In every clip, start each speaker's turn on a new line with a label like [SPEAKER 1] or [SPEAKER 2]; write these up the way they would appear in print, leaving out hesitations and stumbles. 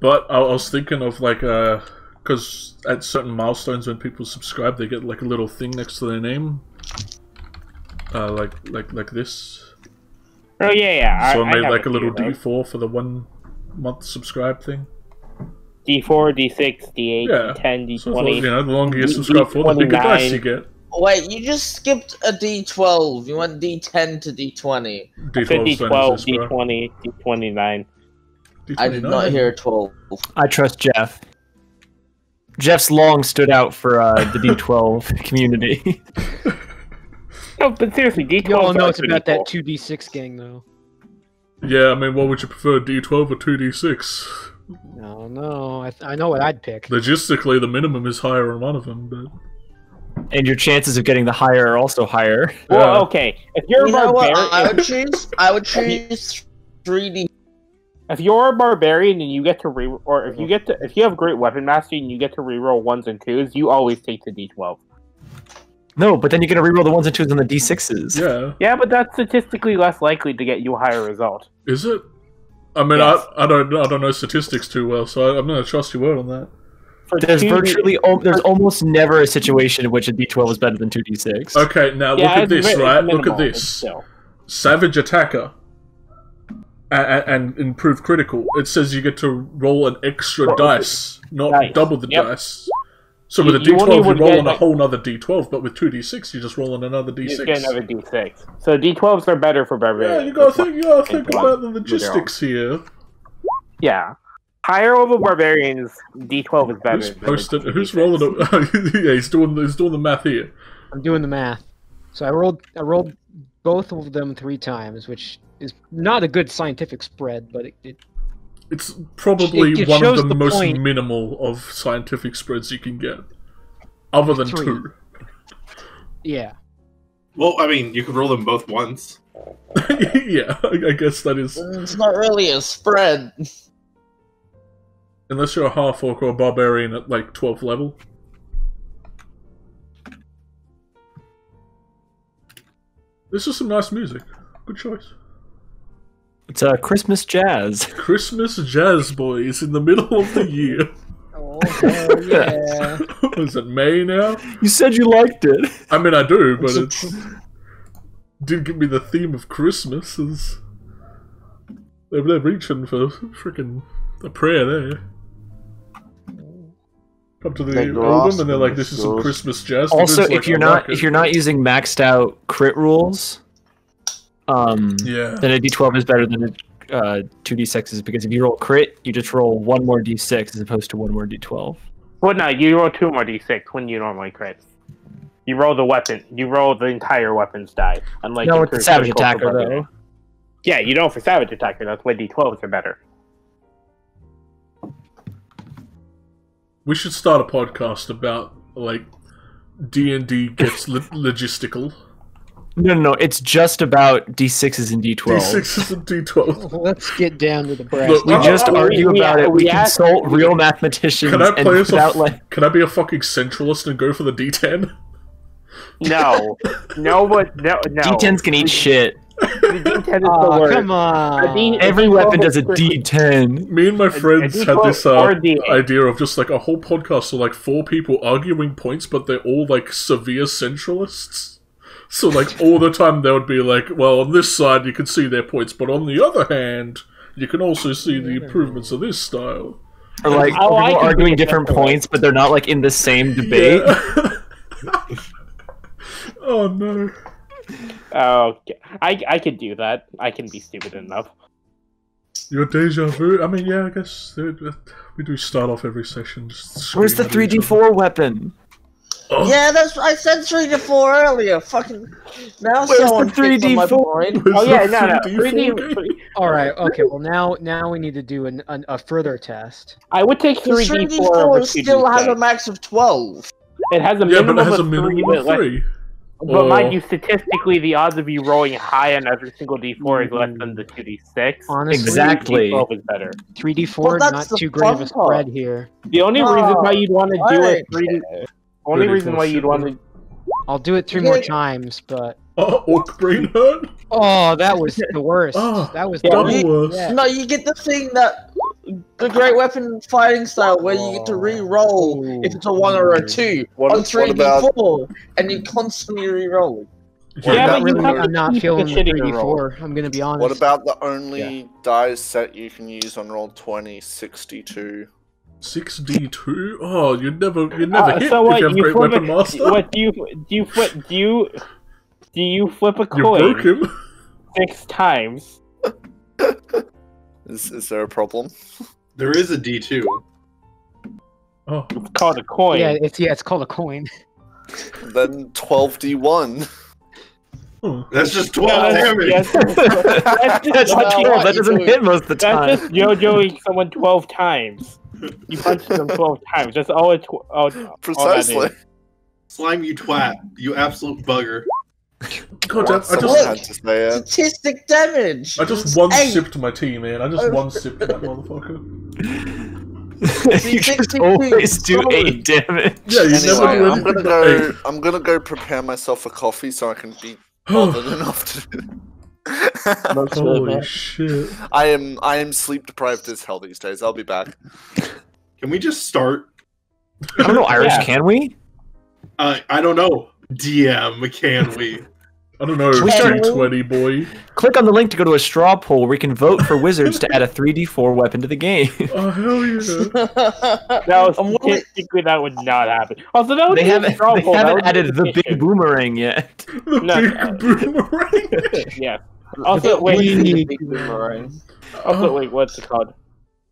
[SPEAKER 1] But I was thinking of like because at certain milestones when people subscribe, they get like a little thing next to their name, like this.
[SPEAKER 2] Oh yeah.
[SPEAKER 1] So I made like a little D4 for the 1 month subscribe thing.
[SPEAKER 2] D4, D6, D8,
[SPEAKER 1] Yeah.
[SPEAKER 2] D10, D20.
[SPEAKER 1] So the longer you subscribe for, the bigger dice you get.
[SPEAKER 3] Wait, you just skipped a D12. You went D10 to D20.
[SPEAKER 1] D12,
[SPEAKER 2] D20, D29.
[SPEAKER 3] I did not hear 12.
[SPEAKER 4] I trust Jeff. Jeff's long stood out for the D12 community.
[SPEAKER 2] No, but seriously, D12.
[SPEAKER 5] You all know it's about that 2D6 gang, though.
[SPEAKER 1] Yeah, I mean, what would you prefer, D12 or 2D6?
[SPEAKER 5] No, I know what I'd pick.
[SPEAKER 1] Logistically, the minimum is higher on one of them, but...
[SPEAKER 4] And your chances of getting the higher are also higher.
[SPEAKER 2] Well, okay. If you're a barbarian,
[SPEAKER 3] I would choose 3D.
[SPEAKER 2] If you're a barbarian and you get to if you have great weapon mastery and you get to reroll 1s and 2s, you always take the D12.
[SPEAKER 4] No, but then you're gonna reroll the 1s and 2s on the D6s.
[SPEAKER 1] Yeah.
[SPEAKER 2] Yeah, but that's statistically less likely to get you a higher result.
[SPEAKER 1] Is it? I mean, yes. I don't know statistics too well, so I'm gonna trust your word on that.
[SPEAKER 4] There's almost never a situation in which a D12 is better than 2D6.
[SPEAKER 1] Okay, now look at this, right? Look at this. Savage Attacker and Improved Critical. It says you get to roll an extra dice, not double the dice. So with a D12, you roll on a whole nother D12, but with 2D6, you just roll on another D6.
[SPEAKER 2] You get another D6. So D12s are better for barbarians.
[SPEAKER 1] Yeah, you gotta think about the logistics here.
[SPEAKER 2] Yeah. Higher level barbarians, D12 is better.
[SPEAKER 1] Who's rolling it? Yeah, he's doing the math here.
[SPEAKER 5] I'm doing the math. So I rolled both of them 3 times, which is not a good scientific spread, but
[SPEAKER 1] it's probably one of the most minimal of scientific spreads you can get, other than 2.
[SPEAKER 5] Yeah.
[SPEAKER 6] Well, I mean, you could roll them both once.
[SPEAKER 1] Yeah, I guess that is.
[SPEAKER 3] It's not really a spread.
[SPEAKER 1] Unless you're a half-orc or a barbarian at, like, 12th level. This is some nice music. Good choice.
[SPEAKER 4] It's Christmas jazz.
[SPEAKER 1] Christmas jazz, boys, in the middle of the year.
[SPEAKER 5] Oh, hell yeah.
[SPEAKER 1] Is it May now?
[SPEAKER 4] You said you liked it.
[SPEAKER 1] I mean, I do, but it didn't give me the theme of Christmas. They're reaching for frickin' a prayer there. Come to the album and they're like, "This is some Christmas jazz."
[SPEAKER 4] Also, if you're not using maxed out crit rules, then a D12 is better than a 2D6s, because if you roll crit, you just roll 1 more D6 as opposed to 1 more D12.
[SPEAKER 2] Well, no, you roll 2 more D6 when you normally crit. You roll the weapon. You roll the entire weapons die. Unlike
[SPEAKER 4] no, it's Savage Attacker though.
[SPEAKER 2] Yeah, you know for Savage Attacker, that's why D12s are better.
[SPEAKER 1] We should start a podcast about, like, D&D gets logistical.
[SPEAKER 4] No, it's just about D6s and D12s.
[SPEAKER 1] D6s and D12s.
[SPEAKER 5] Let's get down to the brass.
[SPEAKER 4] Look, we just argue about it. We consult real mathematicians.
[SPEAKER 1] Can I be a fucking centralist and go for the D10?
[SPEAKER 2] No. No.
[SPEAKER 4] D10s can eat shit.
[SPEAKER 2] The D10 is the worst.
[SPEAKER 5] Come on.
[SPEAKER 4] Every weapon does a D10.
[SPEAKER 1] Me and my friends had this idea of just like a whole podcast of like 4 people arguing points, but they're all like severe centralists. So like all the time they would be like, well, on this side you can see their points, but on the other hand, you can also see the improvements of this style.
[SPEAKER 4] Or like people arguing different points, but they're not like in the same debate.
[SPEAKER 1] Yeah. Oh no.
[SPEAKER 2] Oh, I could do that. I can be stupid enough.
[SPEAKER 1] Your deja vu? I mean, yeah, I guess we do start off every session just.
[SPEAKER 4] Where's the 3D4 weapon?
[SPEAKER 3] Oh. Yeah, I said 3D4 earlier. Fucking now
[SPEAKER 4] where's
[SPEAKER 3] someone
[SPEAKER 4] the 3D4?
[SPEAKER 2] Oh yeah, no. 3D.
[SPEAKER 5] All right, okay. Well, now we need to do a further test.
[SPEAKER 2] I would take 3D4.
[SPEAKER 3] 3D4 still has a max of 12.
[SPEAKER 2] It has a minimum of
[SPEAKER 1] 3.
[SPEAKER 2] But mind you, statistically, the odds of you rolling high on every single D4 is less than the 2D6.
[SPEAKER 5] Honestly,
[SPEAKER 4] exactly.
[SPEAKER 2] D12 is better.
[SPEAKER 5] 3D4 not too great of a spread here.
[SPEAKER 2] The only reason why you'd want to do it 3D... Only reason why you'd want to...
[SPEAKER 5] I'll do it 3 more times, but...
[SPEAKER 1] Oh, orc brain hurt?
[SPEAKER 5] Oh, that was the worst.
[SPEAKER 1] Oh,
[SPEAKER 5] that was
[SPEAKER 1] double worse.
[SPEAKER 5] Yeah.
[SPEAKER 3] No, you get the thing that The great weapon fighting style where you get to re-roll if it's a 1 or a 2 on 3d4, and you constantly re-roll.
[SPEAKER 2] Yeah, but
[SPEAKER 5] I'm not feeling the 3d4. I'm gonna be honest.
[SPEAKER 7] What about the only dice set you can use on roll 20, 62?
[SPEAKER 1] 6d2? Oh, you'd never hit
[SPEAKER 2] so what,
[SPEAKER 1] if you have Great Weapon Master.
[SPEAKER 2] What do you flip a
[SPEAKER 1] You
[SPEAKER 2] coin
[SPEAKER 1] broke him.
[SPEAKER 2] 6 times?
[SPEAKER 7] Is there a problem?
[SPEAKER 6] There is a D2.
[SPEAKER 1] Oh,
[SPEAKER 2] It's called a coin.
[SPEAKER 5] Yeah, it's called a coin.
[SPEAKER 7] Then 12d1.
[SPEAKER 6] That's just 12 damage.
[SPEAKER 2] Yes,
[SPEAKER 4] that doesn't hit most of the time.
[SPEAKER 2] That's just JoJoing someone 12 times. You punched them 12 times. That's all it.
[SPEAKER 7] Precisely.
[SPEAKER 2] All that is.
[SPEAKER 6] Slime, you twat. You absolute bugger.
[SPEAKER 1] God damn,
[SPEAKER 7] Someone had to say it.
[SPEAKER 3] Statistic damage.
[SPEAKER 1] I just one-sipped my tea, man. I just one-sipped that motherfucker.
[SPEAKER 4] You just always do 8 damage.
[SPEAKER 1] Yeah, you never do anything.
[SPEAKER 7] I'm gonna go prepare myself a coffee so I can be bothered enough to do it.
[SPEAKER 1] Holy shit.
[SPEAKER 7] I am sleep deprived as hell these days. I'll be back.
[SPEAKER 6] Can we just start?
[SPEAKER 4] I don't know, Irish, can we?
[SPEAKER 6] I don't know. DM, can we?
[SPEAKER 1] I don't know, 220 boy.
[SPEAKER 4] Click on the link to go to a straw poll where we can vote for wizards to add a 3d4 weapon to the game.
[SPEAKER 1] Oh, hell yeah.
[SPEAKER 2] No, statistically that would not happen. Also, that would
[SPEAKER 4] They haven't added the big boomerang yet.
[SPEAKER 1] The big boomerang?
[SPEAKER 2] Yeah. Also, wait.
[SPEAKER 3] Boomerang.
[SPEAKER 2] Also, wait, what's it called?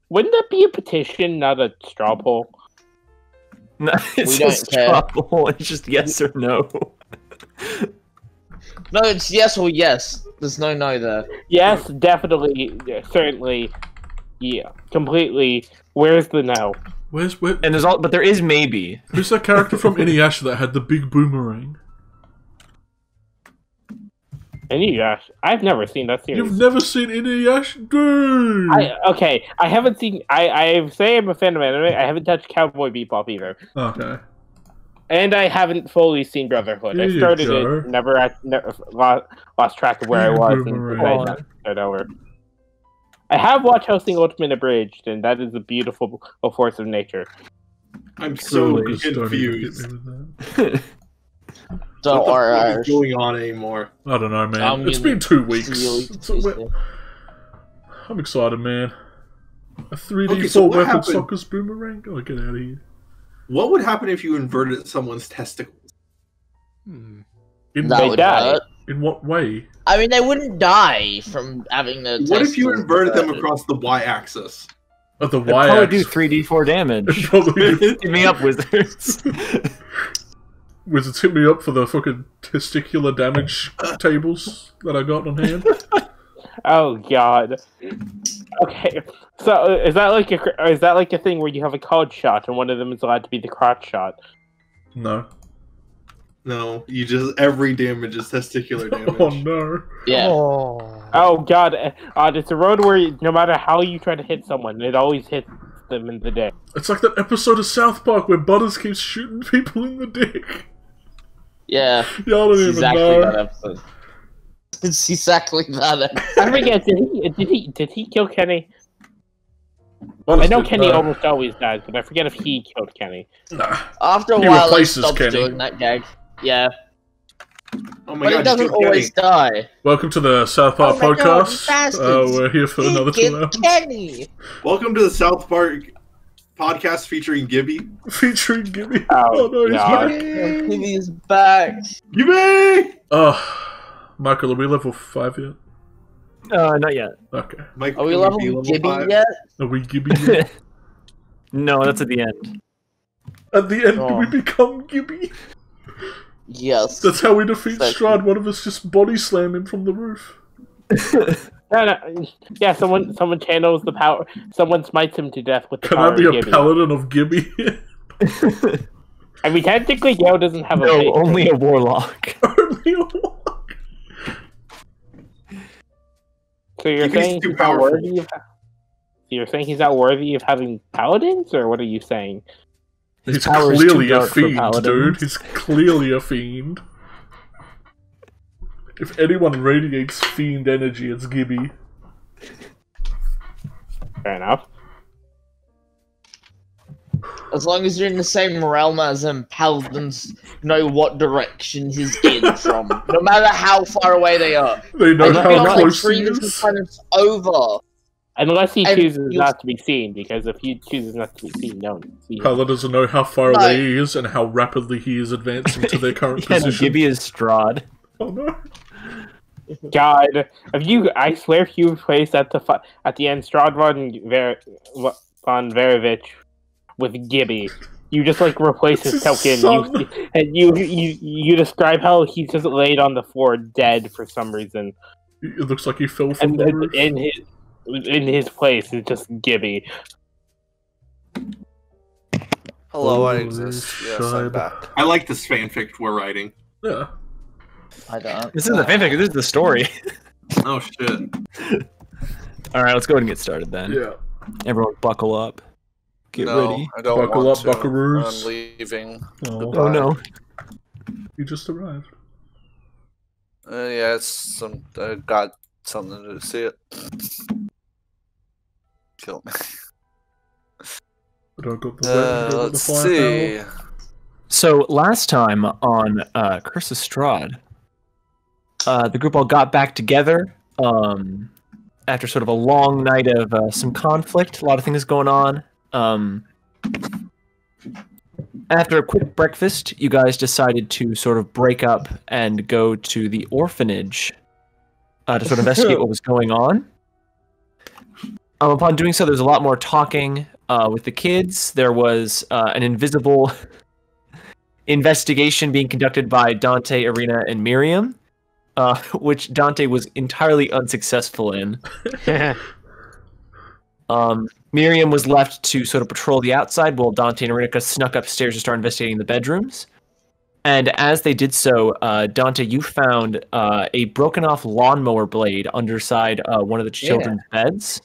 [SPEAKER 2] Wouldn't that be a petition, not a straw poll?
[SPEAKER 4] No, it's
[SPEAKER 3] We
[SPEAKER 4] just
[SPEAKER 3] don't
[SPEAKER 4] straw poll. It's just yes or no.
[SPEAKER 3] No, it's yes or yes. There's no there.
[SPEAKER 2] Yes, definitely, certainly, yeah, completely. Where's the no?
[SPEAKER 1] Where?
[SPEAKER 4] And but there is maybe.
[SPEAKER 1] Who's that character from Inuyasha that had the big boomerang?
[SPEAKER 2] Inuyasha? I've never seen that series.
[SPEAKER 1] You've never seen Inuyasha? Dude!
[SPEAKER 2] Okay, I haven't seen. I say I'm a fan of anime. I haven't touched Cowboy Bebop either.
[SPEAKER 1] Okay.
[SPEAKER 2] And I haven't fully seen Brotherhood. I started it, never lost track of where I was, and I started over. I have watched Hosting Ultimate Abridged, and that is a beautiful force of nature.
[SPEAKER 6] I'm so confused.
[SPEAKER 3] Don't worry,
[SPEAKER 6] what
[SPEAKER 3] Irish.
[SPEAKER 6] is going on anymore?
[SPEAKER 1] I don't know, man. It's been 2 weeks. I'm excited, man. A 3D4 weapon soccer's boomerang? Oh, get out of here.
[SPEAKER 6] What would happen if you inverted someone's testicles?
[SPEAKER 1] In what way?
[SPEAKER 3] I mean, they wouldn't die from having the.
[SPEAKER 6] What if you inverted them across the y-axis?
[SPEAKER 1] Oh, the
[SPEAKER 4] y-axis. Probably do 3d4 damage. Hit me up, wizards.
[SPEAKER 1] Wizards, hit me up for the fucking testicular damage tables that I got on hand.
[SPEAKER 2] Oh god. Okay, so is that like a thing where you have a card shot and one of them is allowed to be the crotch shot?
[SPEAKER 1] No.
[SPEAKER 6] No, you just every damage is testicular damage.
[SPEAKER 1] Oh no.
[SPEAKER 3] Yeah.
[SPEAKER 2] Oh god. It's a road where no matter how you try to hit someone, it always hits them in the dick.
[SPEAKER 1] It's like that episode of South Park where Butters keeps shooting people in the dick.
[SPEAKER 3] Yeah.
[SPEAKER 1] Y'all don't even know.
[SPEAKER 3] That episode. It's exactly that.
[SPEAKER 2] I forget. Did he kill Kenny? I know Kenny almost always dies, but I forget if he killed Kenny.
[SPEAKER 1] Nah.
[SPEAKER 3] After a while, I stopped doing that gag. Yeah.
[SPEAKER 6] Oh my god!
[SPEAKER 3] He doesn't always die.
[SPEAKER 1] Welcome to the South Park podcast. We're here for another 2 hours.
[SPEAKER 3] Kenny.
[SPEAKER 6] Welcome to the South Park podcast featuring Gibby.
[SPEAKER 1] Featuring Gibby.
[SPEAKER 2] Oh
[SPEAKER 1] no, he's
[SPEAKER 2] god.
[SPEAKER 1] back.
[SPEAKER 3] Gibby's back.
[SPEAKER 6] Gibby!
[SPEAKER 1] Michael, are we level 5 yet?
[SPEAKER 4] Not yet.
[SPEAKER 1] Okay.
[SPEAKER 6] Michael,
[SPEAKER 3] are we level Gibby yet?
[SPEAKER 1] Are we Gibby yet?
[SPEAKER 4] No, that's at the end.
[SPEAKER 1] At the end, we become Gibby.
[SPEAKER 3] Yes.
[SPEAKER 1] That's how we defeat Strahd. One of us just body slam him from the roof.
[SPEAKER 2] No. Yeah, someone channels the power. Someone smites him to death with the power of
[SPEAKER 1] Can I be
[SPEAKER 2] Gibby.
[SPEAKER 1] a paladin of Gibby?
[SPEAKER 2] I mean, technically, Gale doesn't have a face.
[SPEAKER 4] Only a warlock.
[SPEAKER 1] Only a warlock.
[SPEAKER 2] So you're saying he's not worthy of? You're saying he's not worthy of having paladins, or what are you saying?
[SPEAKER 1] He's clearly a fiend, dude. He's clearly a fiend. If anyone radiates fiend energy, it's Gibby.
[SPEAKER 2] Fair enough.
[SPEAKER 3] As long as you're in the same realm as him, paladins know what direction he's in from, no matter how far away they are.
[SPEAKER 1] They know how close he
[SPEAKER 3] is. Kind of over.
[SPEAKER 2] Unless he chooses not to be seen, because if he chooses not to be seen, no one can see him.
[SPEAKER 1] Paladins know how far away he is and how rapidly he is advancing to their current position.
[SPEAKER 4] Gibby is Strahd.
[SPEAKER 1] Oh no.
[SPEAKER 2] God, I swear if you replace at the end Strahd von Verovich with Gibby, you just like replace his token, and you describe how he's just laid on the floor dead for some reason.
[SPEAKER 1] It looks like he fell from the roof.
[SPEAKER 2] In his place is just Gibby.
[SPEAKER 7] Hello, I exist. Yes, I'm back.
[SPEAKER 6] I like this fanfic we're writing.
[SPEAKER 1] Yeah.
[SPEAKER 3] I don't.
[SPEAKER 4] This isn't the fanfic, this is the story.
[SPEAKER 6] Oh shit.
[SPEAKER 4] Alright, let's go ahead and get started then.
[SPEAKER 1] Yeah.
[SPEAKER 4] Everyone buckle up. Get ready.
[SPEAKER 7] I don't
[SPEAKER 1] buckle
[SPEAKER 7] want
[SPEAKER 1] up,
[SPEAKER 7] to.
[SPEAKER 1] buckaroos.
[SPEAKER 7] I'm leaving.
[SPEAKER 4] Oh no.
[SPEAKER 1] You just arrived.
[SPEAKER 7] Yeah, I got something to see it. Kill me. Let's see.
[SPEAKER 4] So last time on Curse of Strahd, the group all got back together after sort of a long night of some conflict, a lot of things going on. After a quick breakfast, you guys decided to sort of break up and go to the orphanage to sort of investigate what was going on. Upon doing so, there was a lot more talking with the kids. There was an invisible investigation being conducted by Dante, Irina, and Miriam, which Dante was entirely unsuccessful in. Miriam was left to sort of patrol the outside while Dante and Irina snuck upstairs to start investigating the bedrooms. And as they did so, Dante, you found a broken-off lawnmower blade underside one of the children's beds.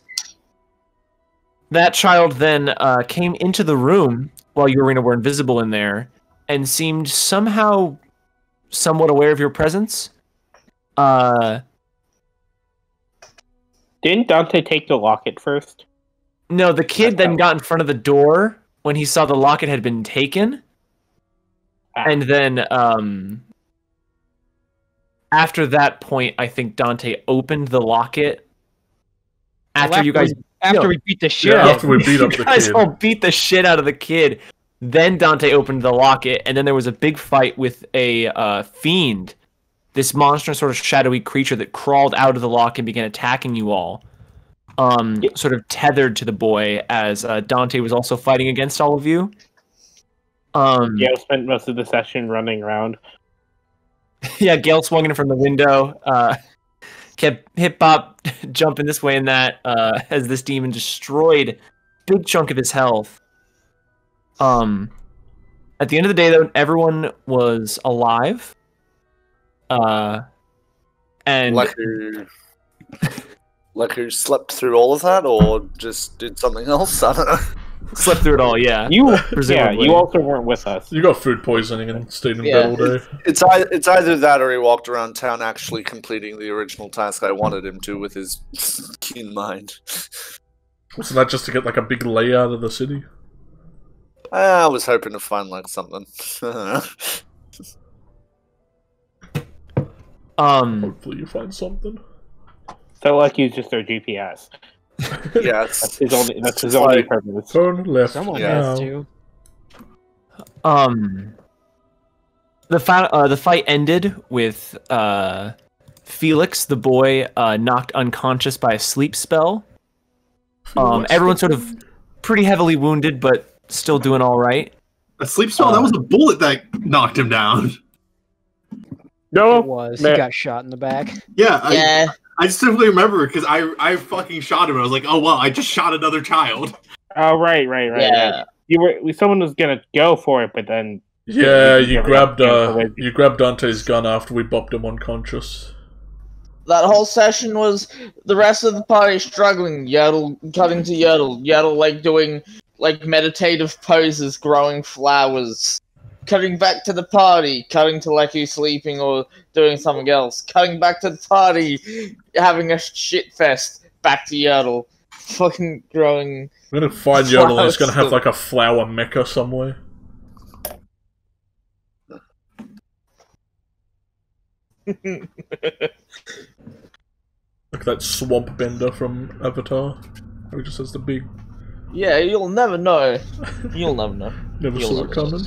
[SPEAKER 4] That child then came into the room while you, Irina, were invisible in there and seemed somehow somewhat aware of your presence.
[SPEAKER 2] Didn't Dante take the locket first?
[SPEAKER 4] No, the kid then got in front of the door when he saw the locket had been taken. And then after that point, I think Dante opened the locket. After you guys...
[SPEAKER 5] After we beat the shit
[SPEAKER 1] out. After we beat up the kid.
[SPEAKER 4] You guys all beat the shit out of the kid. Then Dante opened the locket, and then there was a big fight with a fiend. This monstrous sort of shadowy creature that crawled out of the lock and began attacking you all. Sort of tethered to the boy as Dante was also fighting against all of you.
[SPEAKER 2] Gale spent most of the session running around.
[SPEAKER 4] Yeah, Gale swung in from the window. Kept hip-hop jumping this way and that as this demon destroyed a big chunk of his health. At the end of the day, though, everyone was alive. And
[SPEAKER 7] Leku slept through all of that, or just did something else? I don't know.
[SPEAKER 4] Slept through it all, yeah.
[SPEAKER 2] You also weren't with us.
[SPEAKER 1] You got food poisoning and stayed in bed all day.
[SPEAKER 7] It's either that or he walked around town actually completing the original task I wanted him to with his keen mind.
[SPEAKER 1] Wasn't that just to get like a big layout of the city?
[SPEAKER 7] I was hoping to find like something.
[SPEAKER 1] Hopefully you find something.
[SPEAKER 2] So like he's just our GPS.
[SPEAKER 7] Yes.
[SPEAKER 2] That's his only purpose.
[SPEAKER 1] Turn left.
[SPEAKER 5] Someone has to.
[SPEAKER 4] The fight ended with Felix, the boy, knocked unconscious by a sleep spell. Everyone's sort of pretty heavily wounded, but still doing all right.
[SPEAKER 6] A sleep spell? That was a bullet that knocked him down.
[SPEAKER 2] No,
[SPEAKER 5] it was. He got shot in the back.
[SPEAKER 6] Yeah. I simply remember because I fucking shot him. I was like, oh well, I just shot another child.
[SPEAKER 2] Oh right. Yeah. Someone was gonna go for it, but then
[SPEAKER 1] you grabbed Dante's gun after we bopped him unconscious.
[SPEAKER 3] That whole session was the rest of the party struggling. Yertle cutting to Yertle. Yertle like doing like meditative poses, growing flowers. Cutting back to the party, cutting to Leku sleeping or doing something else. Cutting back to the party, having a shit fest. Back to Yertle. fucking growing.
[SPEAKER 1] I'm gonna find Yodel and he's gonna have like a flower mecha somewhere. Like that swamp bender from Avatar. Who just has the big...
[SPEAKER 3] Yeah, you'll never know. You'll never know.
[SPEAKER 1] Never saw it coming.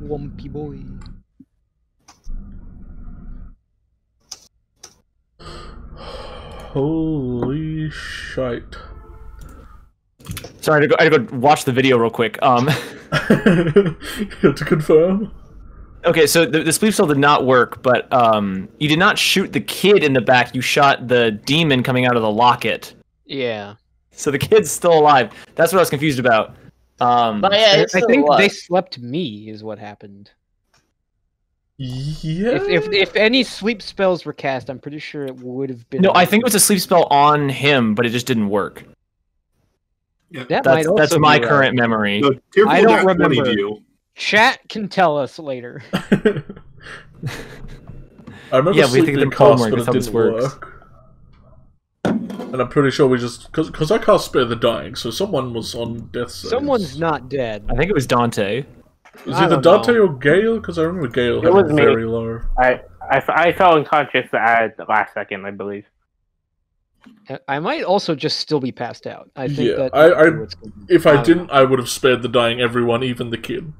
[SPEAKER 5] Lumpy boy.
[SPEAKER 1] Holy shite.
[SPEAKER 4] Sorry, I had to go watch the video real quick.
[SPEAKER 1] To confirm.
[SPEAKER 4] Okay, so the sleep spell did not work, but you did not shoot the kid in the back. You shot the demon coming out of the locket.
[SPEAKER 5] Yeah.
[SPEAKER 4] So the kid's still alive. That's what I was confused about.
[SPEAKER 3] But yeah,
[SPEAKER 5] I think they slept me is what happened.
[SPEAKER 1] Yeah.
[SPEAKER 5] If any sleep spells were cast, I'm pretty sure it would have been.
[SPEAKER 4] No, I think it was a sleep spell on him, but it just didn't work.
[SPEAKER 6] Yeah.
[SPEAKER 4] That's my current memory.
[SPEAKER 6] No,
[SPEAKER 5] I don't remember. Chat can tell us later.
[SPEAKER 1] I remember sleeping cast, but it didn't work. And I'm pretty sure we just... Because I cast Spare the Dying, so someone was on death saves.
[SPEAKER 5] Someone's not dead.
[SPEAKER 4] I think it was Dante.
[SPEAKER 1] It was either Dante or Gale, because I remember Gale had it very low.
[SPEAKER 2] I fell unconscious at the last second, I believe.
[SPEAKER 5] I might also just still be passed out. I think that...
[SPEAKER 1] If I didn't, I would have spared the dying everyone, even the kid.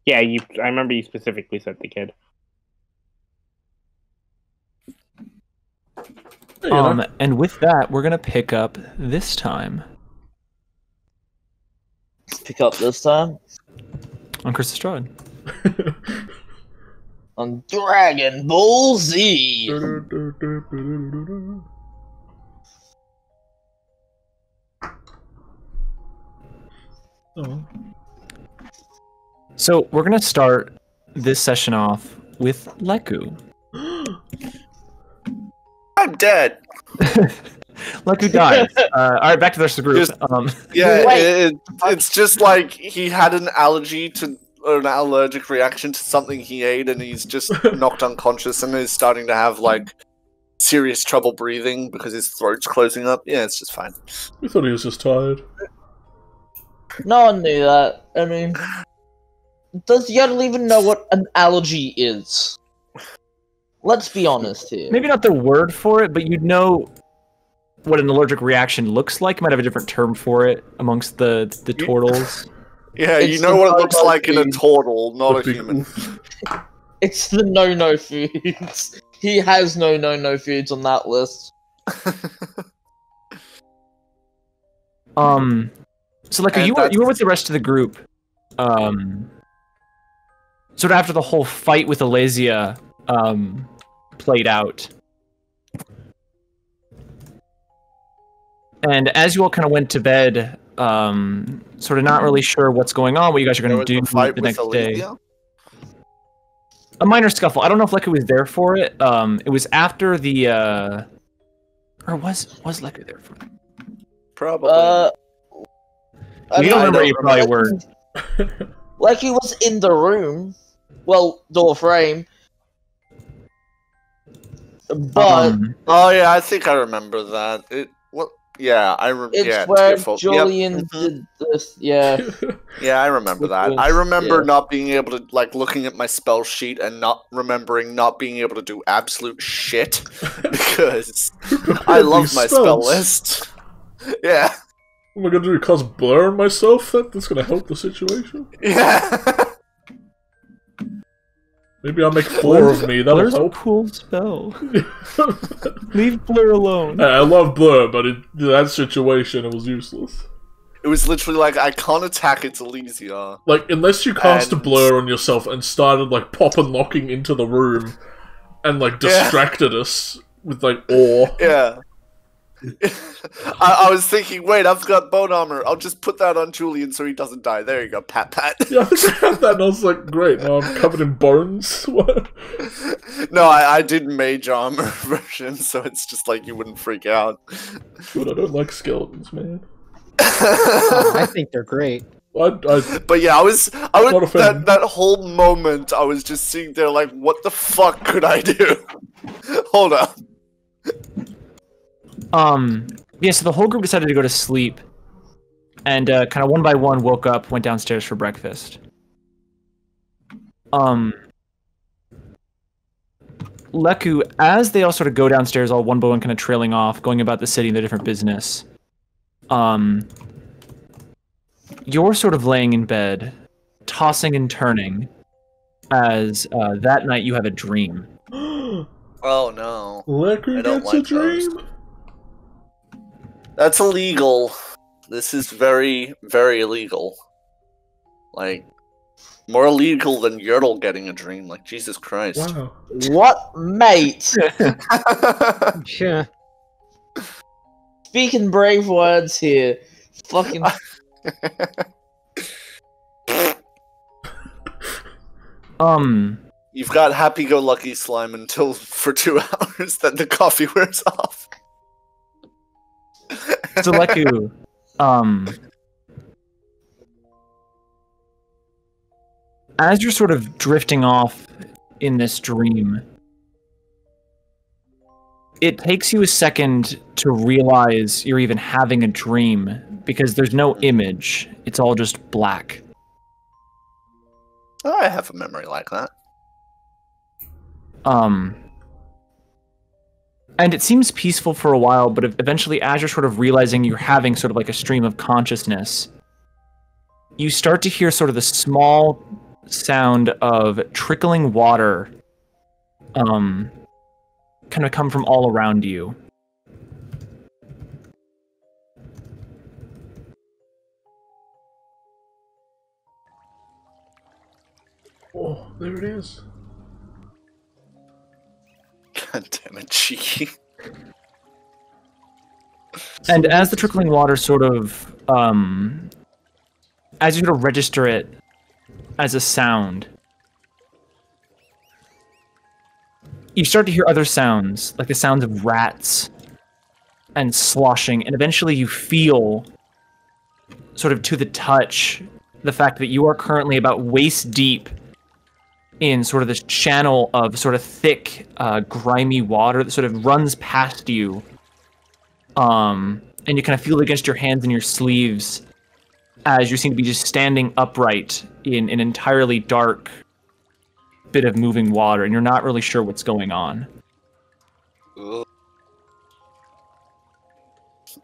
[SPEAKER 2] Yeah, I remember you specifically said the kid.
[SPEAKER 4] And with that, we're gonna pick up this time.
[SPEAKER 3] Pick up this time?
[SPEAKER 4] On Curse of Strahd.
[SPEAKER 3] On Dragon Ball Z!
[SPEAKER 1] Oh.
[SPEAKER 4] So we're gonna start this session off with Leku.
[SPEAKER 7] I'm dead.
[SPEAKER 4] Leku died. Alright, back to the rest of the group.
[SPEAKER 7] It's just like he had an allergy to, or an allergic reaction to something he ate, and he's just knocked unconscious and is starting to have, like, serious trouble breathing because his throat's closing up. Yeah, it's just fine.
[SPEAKER 1] We thought he was just tired.
[SPEAKER 3] No one knew that. I mean... Does Yodel even know what an allergy is? Let's be honest here.
[SPEAKER 4] Maybe not the word for it, but you'd know what an allergic reaction looks like. You might have a different term for it amongst the turtles.
[SPEAKER 7] Yeah, you know what it looks like in a turtle, not a human.
[SPEAKER 3] It's the no-no foods. He has no foods on that list.
[SPEAKER 4] So like you were with the rest of the group. Sort of after the whole fight with Alesia played out. And as you all kind of went to bed, sort of not really sure what's going on, what you guys are going to do the next day. A minor scuffle. I don't know if Leku was there for it. It was after the... Or was Leku there for it?
[SPEAKER 7] Probably.
[SPEAKER 4] You don't remember, you probably were.
[SPEAKER 3] Leku was in the room. Well, door frame. But...
[SPEAKER 7] oh yeah, I think I remember that.
[SPEAKER 3] It's where Julian did this, yeah.
[SPEAKER 7] Yeah, I remember that. I remember not being able to, like, looking at my spell sheet and not remembering not being able to do absolute shit. Because I love my spell list. Yeah.
[SPEAKER 1] What am I gonna do? Cause blur on myself? That's gonna help the situation?
[SPEAKER 7] Yeah.
[SPEAKER 1] Maybe I'll make 4 of me, that'll help.
[SPEAKER 4] A cool spell. Leave Blur alone.
[SPEAKER 1] I love Blur, but in that situation, it was useless.
[SPEAKER 7] It was literally like, I can't attack its Alesia.
[SPEAKER 1] Like, unless you cast a Blur on yourself and started, like, pop and locking into the room and, like, distracted us with, like, awe.
[SPEAKER 7] Yeah. I was thinking, wait, I've got bone armor. I'll just put that on Julian so he doesn't die. There you go, pat pat.
[SPEAKER 1] Yeah, I think I had that and I was like, great, now I'm covered in bones. What?
[SPEAKER 7] No, I did mage armor version, so it's just like you wouldn't freak out.
[SPEAKER 1] But I don't like skeletons, man.
[SPEAKER 5] I think they're great.
[SPEAKER 7] But yeah, I was that whole moment I was just sitting there like, what the fuck could I do? Hold up.
[SPEAKER 4] Yeah, so the whole group decided to go to sleep, and kind of one by one woke up, went downstairs for breakfast. Leku, as they all sort of go downstairs, all one by one, kind of trailing off, going about the city and their different business. You're sort of laying in bed, tossing and turning, as that night you have a dream.
[SPEAKER 7] Oh no!
[SPEAKER 1] Leku gets a dream.
[SPEAKER 7] Those. That's illegal. This is very, very illegal. Like, more illegal than Yertle getting a dream. Like, Jesus Christ.
[SPEAKER 1] Wow.
[SPEAKER 3] What, mate?
[SPEAKER 5] Yeah.
[SPEAKER 3] Speaking brave words here. Fucking.
[SPEAKER 7] You've got happy-go-lucky slime until for 2 hours, then the coffee wears off.
[SPEAKER 4] So Leku, as you're sort of drifting off in this dream, it takes you a second to realize you're even having a dream, because there's no image. It's all just black.
[SPEAKER 7] Oh, I have a memory like that.
[SPEAKER 4] And it seems peaceful for a while, but eventually, as you're sort of realizing you're having sort of like a stream of consciousness, you start to hear sort of the small sound of trickling water kind of come from all around you.
[SPEAKER 1] Oh, there it is.
[SPEAKER 7] God damn it, cheeky.
[SPEAKER 4] And as the trickling water sort of, as you sort of register it as a sound, you start to hear other sounds, like the sounds of rats and sloshing, and eventually you feel, sort of to the touch, the fact that you are currently about waist deep in sort of this channel of sort of thick, grimy water that sort of runs past you. And you kind of feel it against your hands and your sleeves as you seem to be just standing upright in an entirely dark bit of moving water, and you're not really sure what's going on.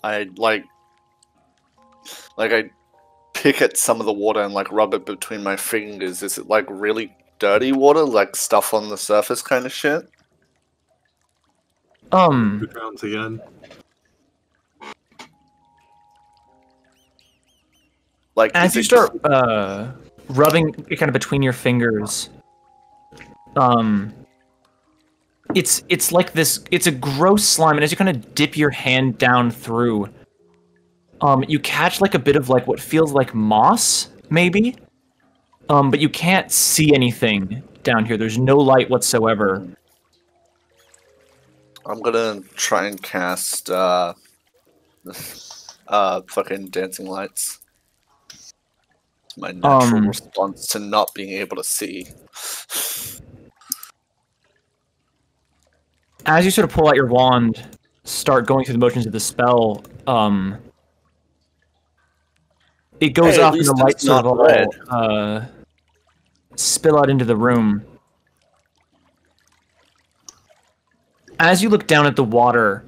[SPEAKER 7] I pick at some of the water and like rub it between my fingers. Is it like really dirty water, like stuff on the surface kind of shit?
[SPEAKER 6] Good rounds again.
[SPEAKER 7] Like,
[SPEAKER 4] as you start rubbing it kind of between your fingers, it's like this, it's a gross slime, and as you kind of dip your hand down through, you catch like a bit of like what feels like moss, maybe? But you can't see anything down here. There's no light whatsoever.
[SPEAKER 7] I'm gonna try and cast fucking dancing lights. My natural response to not being able to see.
[SPEAKER 4] As you sort of pull out your wand, start going through the motions of the spell, it goes off and the lights sort of all spill out into the room. As you look down at the water,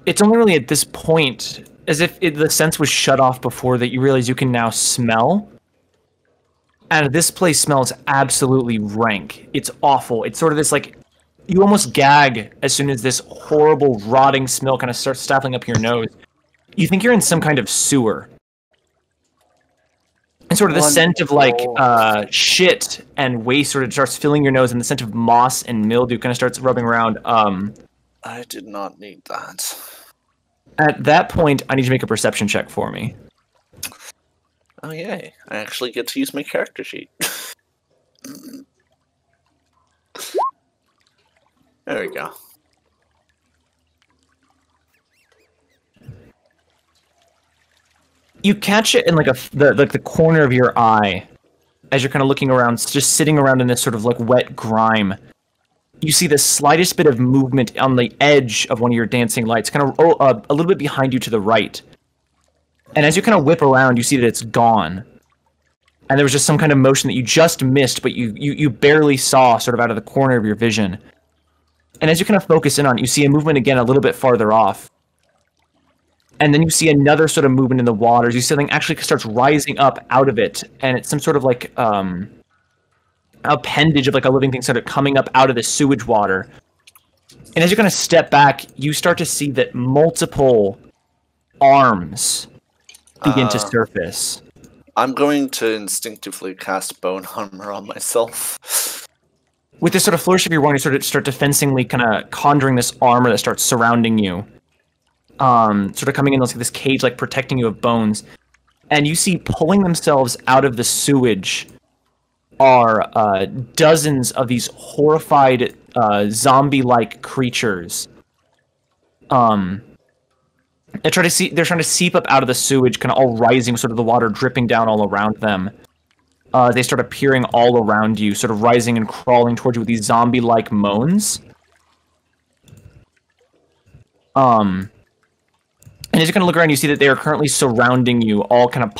[SPEAKER 4] it's only really at this point, as if the sense was shut off before, that you realize you can now smell. And this place smells absolutely rank. It's awful. It's sort of this, like, you almost gag as soon as this horrible, rotting smell kind of starts stifling up your nose. You think you're in some kind of sewer. And sort of the scent of, like, shit and waste sort of starts filling your nose, and the scent of moss and mildew kind of starts rubbing around.
[SPEAKER 7] I did not need that.
[SPEAKER 4] At that point, I need you to make a perception check for me.
[SPEAKER 7] Oh yay, I actually get to use my character sheet. There we go.
[SPEAKER 4] You catch it in like the corner of your eye as you're kind of looking around, just sitting around in this sort of like wet grime. you see the slightest bit of movement on the edge of one of your dancing lights, kind of a little bit behind you to the right. And as you kind of whip around, you see that it's gone. And there was just some kind of motion that you just missed, but you barely saw sort of out of the corner of your vision. And as you kind of focus in on it, you see a movement again a little bit farther off. And then you see another sort of movement in the waters. You see something actually starts rising up out of it. And it's some sort of like appendage of like a living thing sort of coming up out of the sewage water. And as you kind of step back, you start to see that multiple arms begin to surface.
[SPEAKER 7] I'm going to instinctively cast Bone Armor on myself.
[SPEAKER 4] With this sort of flourish of your wand, you sort of start defensively kind of conjuring this armor that starts surrounding you. Sort of coming in like this cage, like protecting you of bones. And you see pulling themselves out of the sewage are dozens of these horrified zombie-like creatures. They're trying to seep up out of the sewage, kind of all rising, sort of the water dripping down all around them. They start appearing all around you, sort of rising and crawling towards you with these zombie-like moans. And as you kind of look around, you see that they are currently surrounding you, all kind of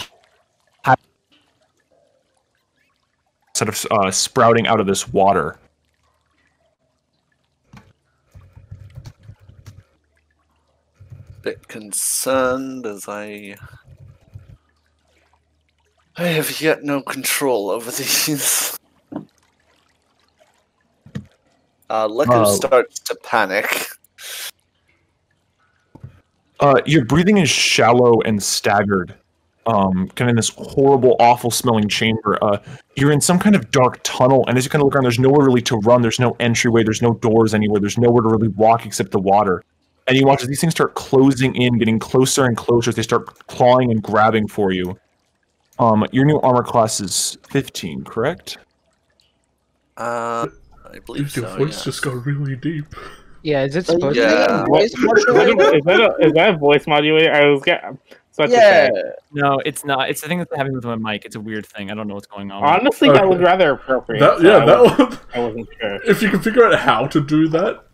[SPEAKER 4] sort of sprouting out of this water.
[SPEAKER 7] Bit concerned as I have yet no control over these. Leku starts to panic.
[SPEAKER 8] Your breathing is shallow and staggered. Kind of in this horrible, awful smelling chamber. You're in some kind of dark tunnel, and as you kind of look around, there's nowhere really to run, there's no entryway, there's no doors anywhere, there's nowhere to really walk except the water. And you watch as these things start closing in, getting closer and closer as they start clawing and grabbing for you. Your new armor class is 15, correct?
[SPEAKER 7] I believe so.
[SPEAKER 1] Your voice just got really deep.
[SPEAKER 5] Yeah, is it supposed to
[SPEAKER 2] be voice modulator? Is that a voice modulator? I was getting...
[SPEAKER 4] No, it's not. It's the thing that's happening with my mic. It's a weird thing. I don't know what's going on.
[SPEAKER 2] Honestly, that was rather appropriate. I wasn't sure.
[SPEAKER 1] If you can figure out how to do that,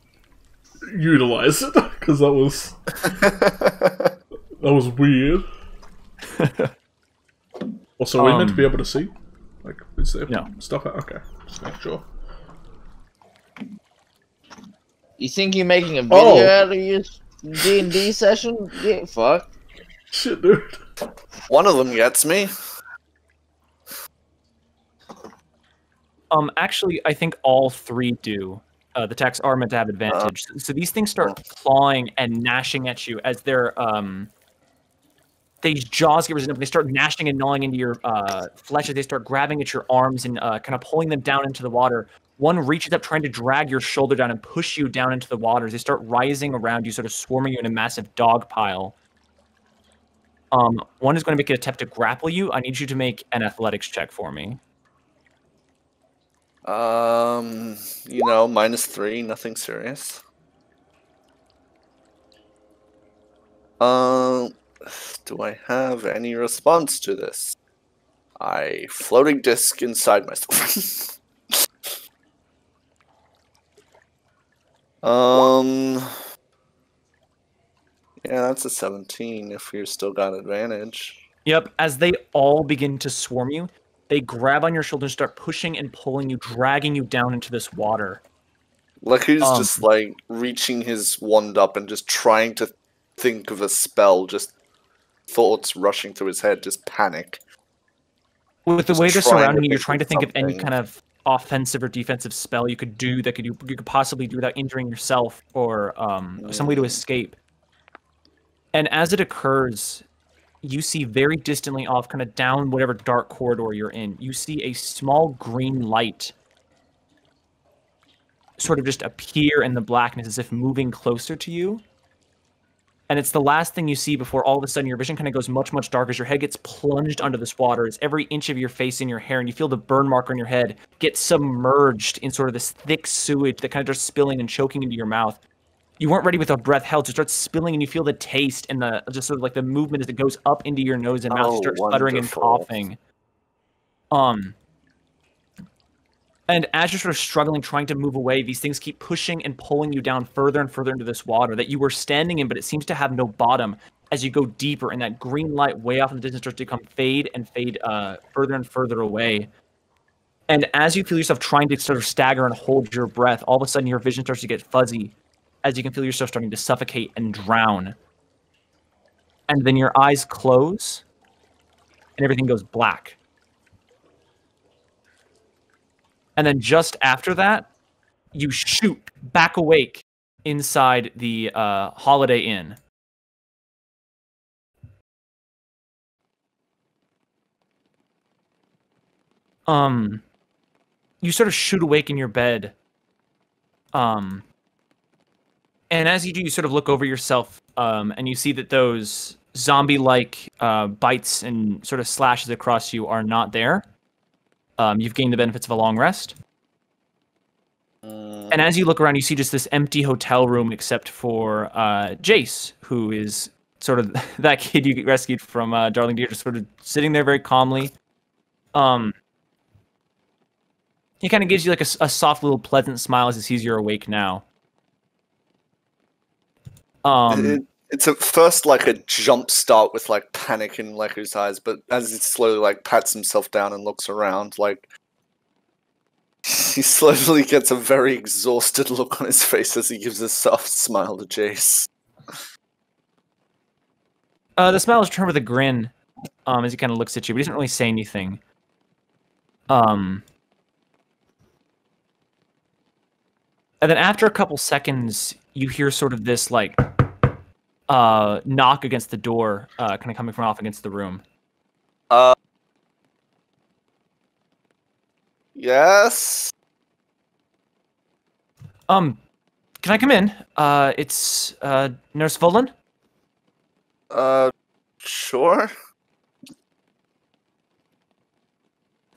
[SPEAKER 1] utilize it, because that was weird. Also, are we meant to be able to see? Like, is there stuff out? Okay, just make sure.
[SPEAKER 3] You think you're making a video out of your D&D session? Yeah, fuck.
[SPEAKER 1] Shit, dude.
[SPEAKER 7] One of them gets me.
[SPEAKER 4] Actually, I think all three do. The attacks are meant to have advantage. So these things start clawing and gnashing at you as their these jaws get resistant. They start gnashing and gnawing into your flesh as they start grabbing at your arms and kind of pulling them down into the water. One reaches up, trying to drag your shoulder down and push you down into the water as they start rising around you, sort of swarming you in a massive dog pile. One is going to make an attempt to grapple you. I need you to make an athletics check for me.
[SPEAKER 7] -3, nothing serious. Do I have any response to this? Floating disc inside myself. Yeah, that's a 17 if you've still got advantage.
[SPEAKER 4] Yep, as they all begin to swarm you, they grab on your shoulders, start pushing and pulling you, dragging you down into this water.
[SPEAKER 7] Leku's just like reaching his wand up and just trying to think of a spell, just thoughts rushing through his head, just panic.
[SPEAKER 4] With the way they're surrounding you, you're trying to think of any kind of offensive or defensive spell you could do that you could possibly do without injuring yourself or some way to escape. And as it occurs, you see very distantly off, kind of down whatever dark corridor you're in, you see a small green light sort of just appear in the blackness as if moving closer to you. And it's the last thing you see before all of a sudden your vision kind of goes much, much darker as your head gets plunged under this water. As every inch of your face and your hair, and you feel the burn mark on your head get submerged in sort of this thick sewage that kind of starts spilling and choking into your mouth. You weren't ready with a breath held, so it starts spilling, and you feel the taste and the just sort of like the movement as it goes up into your nose and mouth. You start sputtering and coughing. And as you're sort of struggling, trying to move away, these things keep pushing and pulling you down further and further into this water that you were standing in, but it seems to have no bottom as you go deeper, and that green light way off in the distance starts to become fade further and further away. And as you feel yourself trying to sort of stagger and hold your breath, all of a sudden your vision starts to get fuzzy as you can feel yourself starting to suffocate and drown. And then your eyes close, and everything goes black. And then just after that, you shoot back awake inside the Holiday Inn. You sort of shoot awake in your bed. And as you do, you sort of look over yourself, and you see that those zombie-like bites and sort of slashes across you are not there. You've gained the benefits of a long rest. And as you look around, you see just this empty hotel room except for Jace, who is sort of that kid you rescued from Darling Deer, just sort of sitting there very calmly. He kind of gives you like a soft little pleasant smile as he sees you're awake now.
[SPEAKER 7] It's at first like a jump start with like panic in Leku's eyes, but as he slowly like pats himself down and looks around, like he slowly gets a very exhausted look on his face as he gives a soft smile to Jace.
[SPEAKER 4] The smile is returned with a grin as he kind of looks at you, but he doesn't really say anything. And then after a couple seconds, you hear sort of this like knock against the door, kind of coming from off against the room.
[SPEAKER 7] Yes.
[SPEAKER 4] Can I come in? It's Nurse Volan.
[SPEAKER 7] Sure.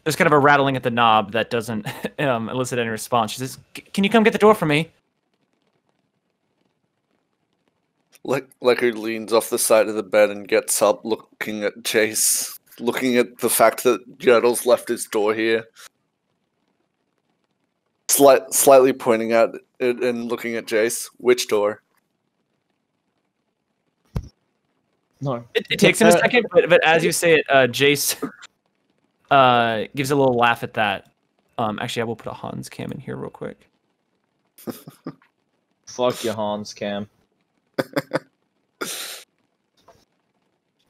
[SPEAKER 4] There's kind of a rattling at the knob that doesn't elicit any response. She says, "Can you come get the door for me?"
[SPEAKER 7] Leku leans off the side of the bed and gets up, looking at Jace, looking at the fact that Yertle's left his door here. Slightly pointing at it and looking at Jace. Which door?
[SPEAKER 3] No.
[SPEAKER 4] It takes him a second, but as you say it, Jace gives a little laugh at that. Actually, I will put a Hans cam in here real quick.
[SPEAKER 3] Fuck your Hans cam.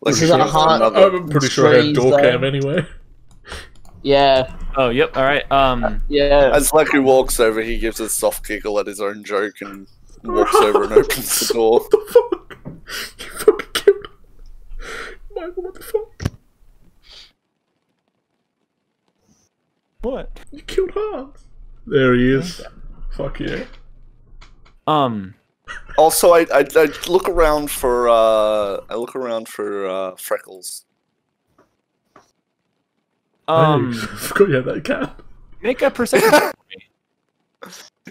[SPEAKER 1] I'm pretty sure I had door cam anyway.
[SPEAKER 3] Yeah.
[SPEAKER 4] Oh, yep. All right.
[SPEAKER 3] Yeah.
[SPEAKER 7] As Leku walks over, he gives a soft giggle at his own joke and walks over and opens the door.
[SPEAKER 1] What the fuck? You fucking killed Michael, what the fuck?
[SPEAKER 4] What?
[SPEAKER 1] You killed Hans. There he is. Fuck yeah.
[SPEAKER 7] Also, I look around for Freckles.
[SPEAKER 1] I forgot you had that cat.
[SPEAKER 4] Make a perception check for me.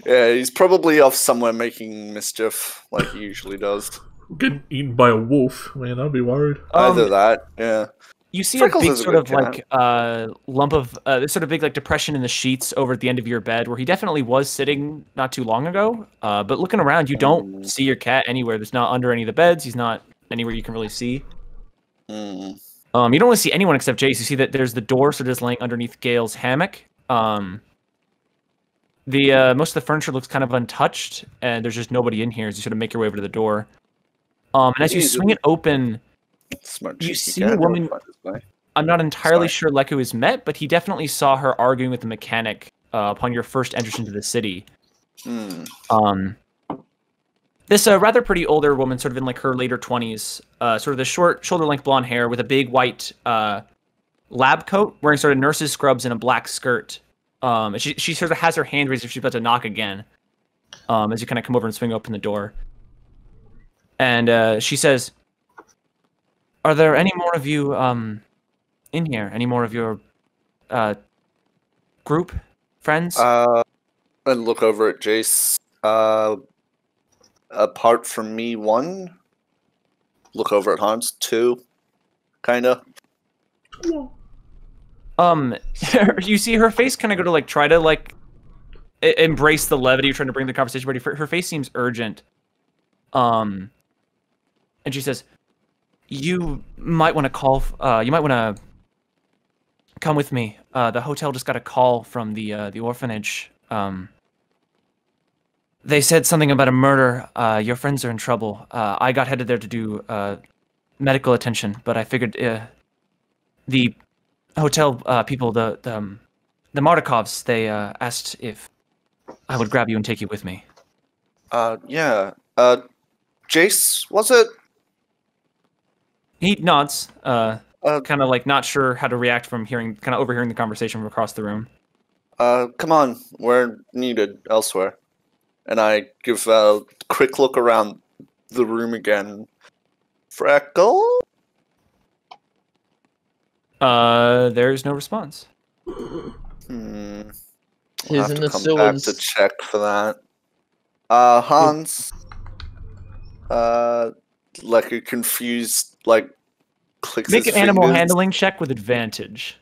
[SPEAKER 7] Yeah, he's probably off somewhere making mischief, like he usually does.
[SPEAKER 1] Getting eaten by a wolf, man, I'd be worried.
[SPEAKER 7] Either that, yeah.
[SPEAKER 4] You see
[SPEAKER 7] Freckles
[SPEAKER 4] a big
[SPEAKER 7] is a
[SPEAKER 4] sort of
[SPEAKER 7] good cat.
[SPEAKER 4] like lump of this sort of big like depression in the sheets over at the end of your bed, where he definitely was sitting not too long ago. But looking around, you don't see your cat anywhere. There's not under any of the beds. He's not anywhere you can really see. You don't really see anyone except Jace. You see that there's the door, so just laying underneath Gale's hammock. The most of the furniture looks kind of untouched, and there's just nobody in here as you sort of make your way over to the door. And as you swing it open, you see a woman. I'm not entirely sure Leku has met, but he definitely saw her arguing with the mechanic upon your first entrance into the city. This rather pretty older woman, sort of in like her later 20s, sort of the short, shoulder-length blonde hair with a big white lab coat, wearing sort of nurse's scrubs and a black skirt. She sort of has her hand raised as if she's about to knock again, as you kind of come over and swing open the door. And she says, "Are there any more of you in here? Any more of your group friends?"
[SPEAKER 7] And look over at Jace. Apart from me, one. Look over at Hans, two. Kinda.
[SPEAKER 4] You see her face kind of go to like try to like embrace the levity you're trying to bring the conversation, but her face seems urgent. And she says, "You might want to call. You might want to come with me. The hotel just got a call from the orphanage. They said something about a murder. Your friends are in trouble. I got headed there to do medical attention, but I figured the hotel people, the Mardikovs, they asked if I would grab you and take you with me."
[SPEAKER 7] Yeah. Jace, was it?
[SPEAKER 4] He nods, kind of like not sure how to react from overhearing the conversation from across the room.
[SPEAKER 7] Come on, we're needed elsewhere. And I give a quick look around the room again. Freckle?
[SPEAKER 4] There's no response.
[SPEAKER 7] I'll
[SPEAKER 3] He's
[SPEAKER 7] have
[SPEAKER 3] in
[SPEAKER 7] to
[SPEAKER 3] the
[SPEAKER 7] come
[SPEAKER 3] sewers.
[SPEAKER 7] back to check for that. Hans, like a confused, like, clicks
[SPEAKER 4] Make
[SPEAKER 7] his
[SPEAKER 4] an animal
[SPEAKER 7] fingers.
[SPEAKER 4] handling check with advantage.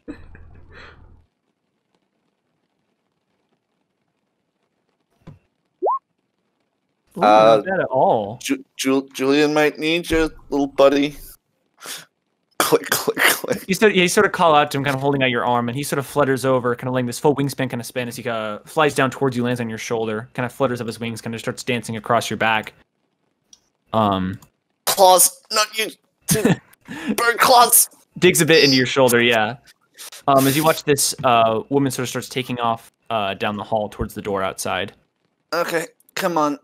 [SPEAKER 4] Ooh, not bad at all.
[SPEAKER 7] Julian might need you, little buddy. Click, click, click.
[SPEAKER 4] You sort of call out to him, kind of holding out your arm, and he sort of flutters over, kind of letting this full wingspan kind of spin as he flies down towards you, lands on your shoulder, kind of flutters up his wings, kind of starts dancing across your back.
[SPEAKER 7] Claws, not you. Bird claws.
[SPEAKER 4] Digs a bit into your shoulder, yeah. As you watch this woman sort of starts taking off down the hall towards the door outside.
[SPEAKER 7] Okay, come on.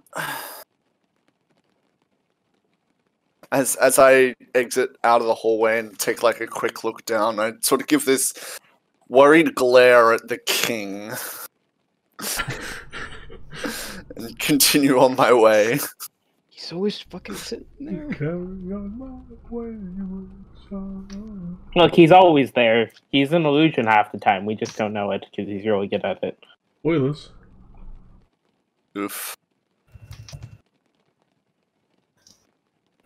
[SPEAKER 7] As I exit out of the hallway and take like a quick look down, I sort of give this worried glare at the king and continue on my way.
[SPEAKER 5] He's always fucking sitting there.
[SPEAKER 2] Look, he's always there. He's an illusion half the time. We just don't know it because he's really good at it.
[SPEAKER 1] Spoilers.
[SPEAKER 7] Oof.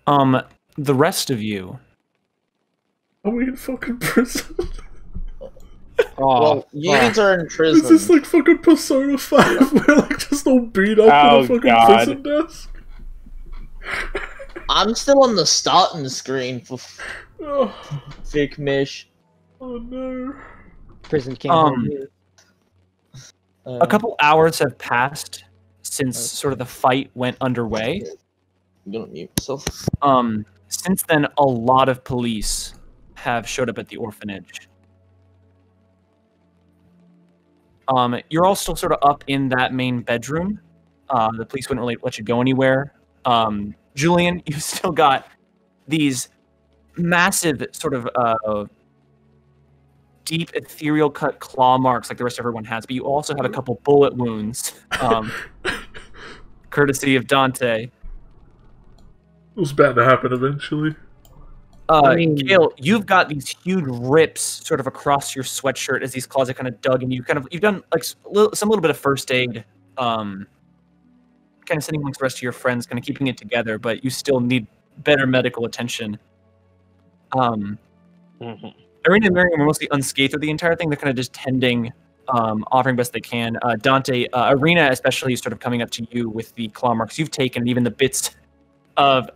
[SPEAKER 4] The rest of you.
[SPEAKER 1] Are we in fucking prison?
[SPEAKER 3] Well, unions are in prison.
[SPEAKER 1] Is this like fucking Persona 5? We're like just all beat up in a fucking prison desk?
[SPEAKER 3] I'm still on the starting screen for Fake Mish.
[SPEAKER 1] Oh no.
[SPEAKER 5] Prison can't
[SPEAKER 4] a couple hours have passed since sort of the fight went underway.
[SPEAKER 3] I'm gonna mute myself.
[SPEAKER 4] Since then, a lot of police have showed up at the orphanage. You're all still sort of up in that main bedroom. The police wouldn't really let you go anywhere. Julian, you've still got these massive sort of deep ethereal cut claw marks like the rest of everyone has, but you also have a couple bullet wounds, courtesy of Dante.
[SPEAKER 1] It was bound to happen eventually.
[SPEAKER 4] Gale, you've got these huge rips sort of across your sweatshirt as these claws are kind of dug, and you've done like some little bit of first aid, kind of sitting amongst the rest of your friends, kind of keeping it together, but you still need better medical attention. Irina and Miriam are mostly unscathed through the entire thing. They're kind of just tending, offering best they can. Dante, Irina especially is sort of coming up to you with the claw marks you've taken, and even the bits of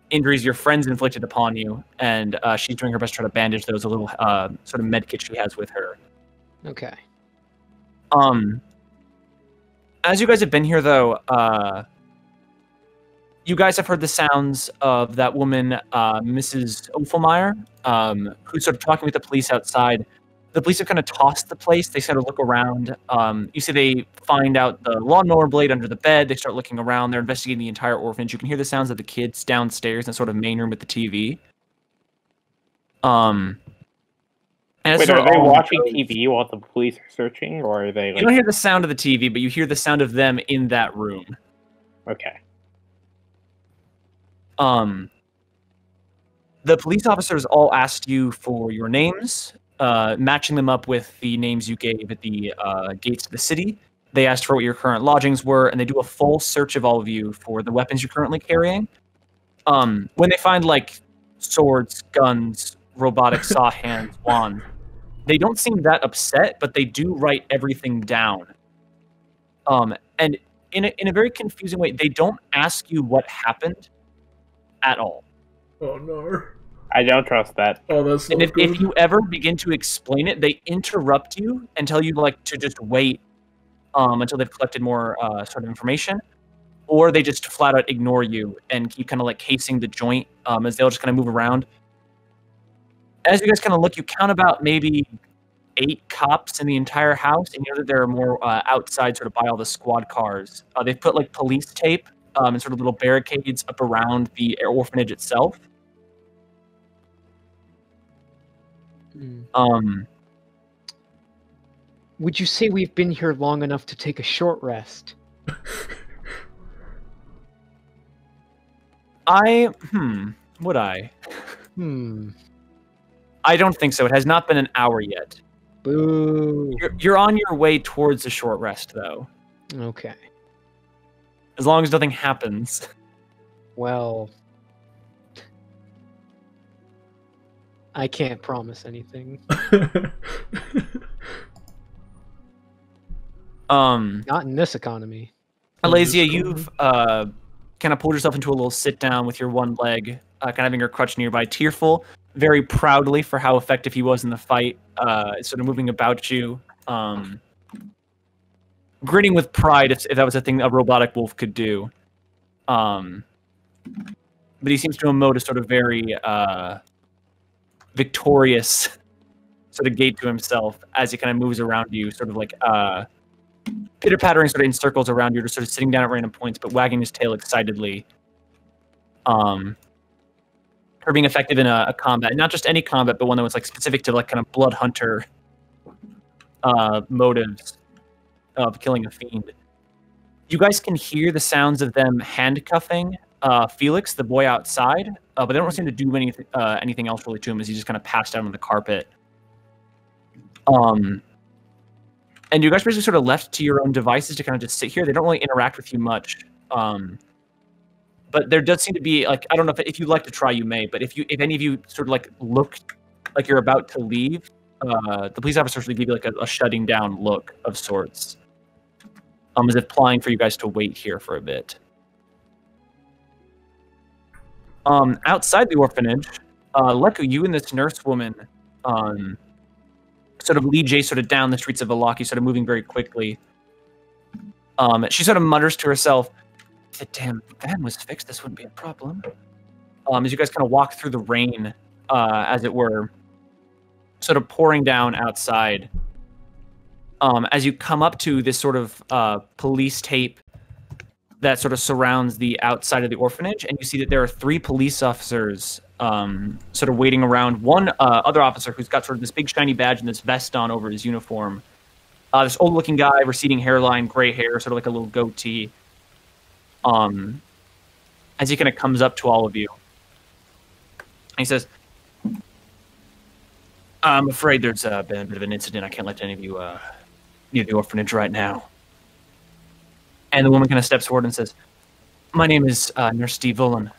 [SPEAKER 4] injuries your friends inflicted upon you, and she's doing her best to try to bandage those. A little sort of med kit she has with her.
[SPEAKER 5] Okay.
[SPEAKER 4] As you guys have been here, though, you guys have heard the sounds of that woman, Mrs. Ophelmeyer, who's sort of talking with the police outside. The police have kind of tossed the place. They sort of look around. You see they find out the lawnmower blade under the bed. They start looking around. They're investigating the entire orphanage. You can hear the sounds of the kids downstairs in sort of main room with the TV.
[SPEAKER 2] Wait, are they watching TV while the police are searching, or are they? Like...
[SPEAKER 4] You don't hear the sound of the TV, but you hear the sound of them in that room.
[SPEAKER 2] Okay.
[SPEAKER 4] The police officers all asked you for your names, matching them up with the names you gave at the gates of the city. They asked for what your current lodgings were, and they do a full search of all of you for the weapons you're currently carrying. When they find, like, swords, guns, robotic saw hands, wands, they don't seem that upset, but they do write everything down. And in a very confusing way, they don't ask you what happened at all.
[SPEAKER 1] Oh no.
[SPEAKER 2] I don't trust that.
[SPEAKER 1] Oh, that's not
[SPEAKER 4] and
[SPEAKER 1] good.
[SPEAKER 4] if you ever begin to explain it, they interrupt you and tell you like to just wait until they've collected more sort of information, or they just flat out ignore you and keep kind of like casing the joint as they'll just kind of move around. As you guys kind of look, you count about maybe 8 cops in the entire house, and you know that there are more outside sort of by all the squad cars. They've put like police tape and sort of little barricades up around the orphanage itself.
[SPEAKER 5] Would you say we've been here long enough to take a short rest?
[SPEAKER 4] Would I? I don't think so. It has not been an hour yet.
[SPEAKER 5] Boo.
[SPEAKER 4] You're on your way towards a short rest, though.
[SPEAKER 5] Okay.
[SPEAKER 4] As long as nothing happens.
[SPEAKER 5] Well, I can't promise anything. Not in this economy.
[SPEAKER 4] Alazia, you've kind of pulled yourself into a little sit down with your one leg, kind of having your crutch nearby, tearful, very proudly for how effective he was in the fight, sort of moving about you, grinning with pride if that was a thing a robotic wolf could do. But he seems to emote a sort of very victorious sort of gait to himself as he kind of moves around you, sort of like pitter-pattering sort of in circles around you, just sort of sitting down at random points, but wagging his tail excitedly. For being effective in a combat, not just any combat, but one that was like specific to like kind of blood hunter motives of killing a fiend. You guys can hear the sounds of them handcuffing Felix, the boy outside, but they don't seem to do anything else really to him as he just kind of passed out on the carpet. And you guys basically sort of left to your own devices to kind of just sit here. They don't really interact with you much. But there does seem to be, like, I don't know if you'd like to try, you may, but if any of you sort of like look like you're about to leave, the police officers will give you like a shutting down look of sorts, as if implying for you guys to wait here for a bit. Outside the orphanage, Leku, you and this nurse woman sort of lead Jay sort of down the streets of Valaki, sort of moving very quickly. She sort of mutters to herself, "If the damn van was fixed, this wouldn't be a problem." As you guys kind of walk through the rain, as it were, sort of pouring down outside. As you come up to this sort of police tape that sort of surrounds the outside of the orphanage, and you see that there are 3 police officers sort of waiting around. One other officer who's got sort of this big shiny badge and this vest on over his uniform. This old-looking guy, receding hairline, gray hair, sort of like a little goatee. As he kind of comes up to all of you. And he says, "I'm afraid there's been a bit of an incident. I can't let any of you near the orphanage right now." And the woman kind of steps forward and says, "My name is Nurse Steve Volan.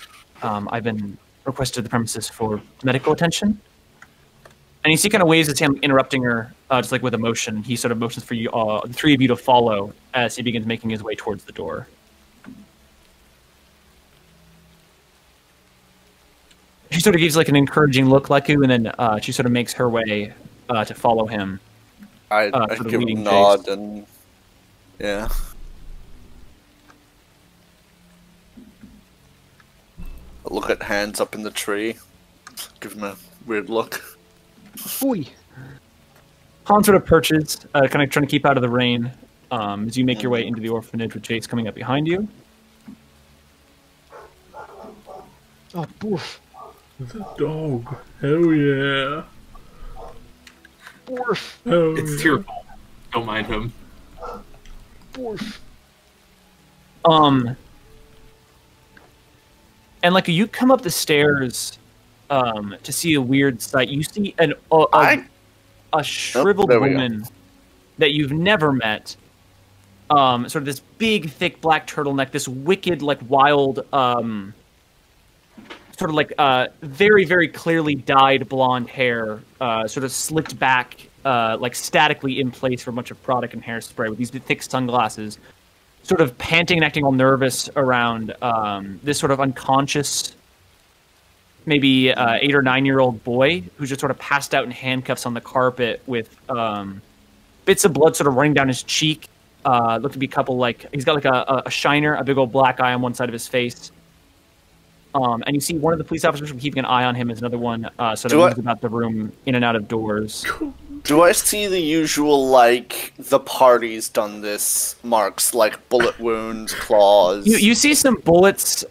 [SPEAKER 4] I've been requested to the premises for medical attention." And you see kind of waves his hand, interrupting her, just like with emotion. He sort of motions for you, the 3 of you to follow as he begins making his way towards the door. She sort of gives like an encouraging look, Leku, and then she sort of makes her way to follow him.
[SPEAKER 7] I give a nod and yeah. I look at hands up in the tree. Give him a weird look.
[SPEAKER 5] Oi.
[SPEAKER 4] Han sort of perches, kind of trying to keep out of the rain as you make your way into the orphanage with Jace coming up behind you.
[SPEAKER 5] Oh, boof.
[SPEAKER 1] The dog. Hell yeah.
[SPEAKER 5] Boof.
[SPEAKER 6] It's tearful. Don't mind him.
[SPEAKER 5] Boof.
[SPEAKER 4] And like you come up the stairs to see a weird sight. You see a shriveled woman that you've never met. Sort of this big, thick black turtleneck, this wicked, like wild, sort of like very, very clearly dyed blonde hair, sort of slicked back, like statically in place for a bunch of product and hairspray with these thick sunglasses. sort of panting and acting all nervous around this sort of unconscious, maybe 8 or 9-year-old boy who's just sort of passed out in handcuffs on the carpet with bits of blood sort of running down his cheek. Look to be a couple, like, he's got like a shiner, a big old black eye on one side of his face. And you see one of the police officers keeping an eye on him as another one sort of moves about the room in and out of doors.
[SPEAKER 7] Do I see the usual, like, the party's done this marks, like bullet wounds, claws?
[SPEAKER 4] You see some bullets,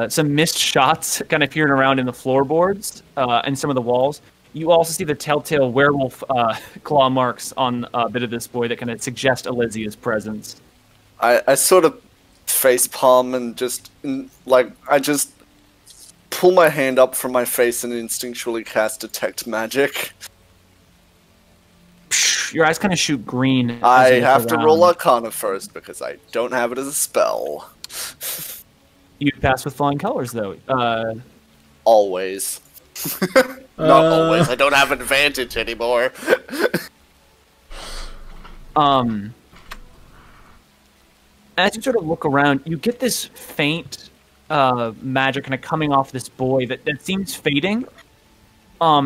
[SPEAKER 4] some missed shots kind of peering around in the floorboards and some of the walls. You also see the telltale werewolf claw marks on a bit of this boy that kind of suggest Elysia's presence.
[SPEAKER 7] I sort of facepalm and just, like, I just pull my hand up from my face and instinctually cast Detect Magic.
[SPEAKER 4] Your eyes kind of shoot green.
[SPEAKER 7] I have to roll Arcana first because I don't have it as a spell.
[SPEAKER 4] You pass with flying colors, though.
[SPEAKER 7] Always. Not always. I don't have advantage anymore.
[SPEAKER 4] As you sort of look around, you get this faint magic kind of coming off this boy that seems fading.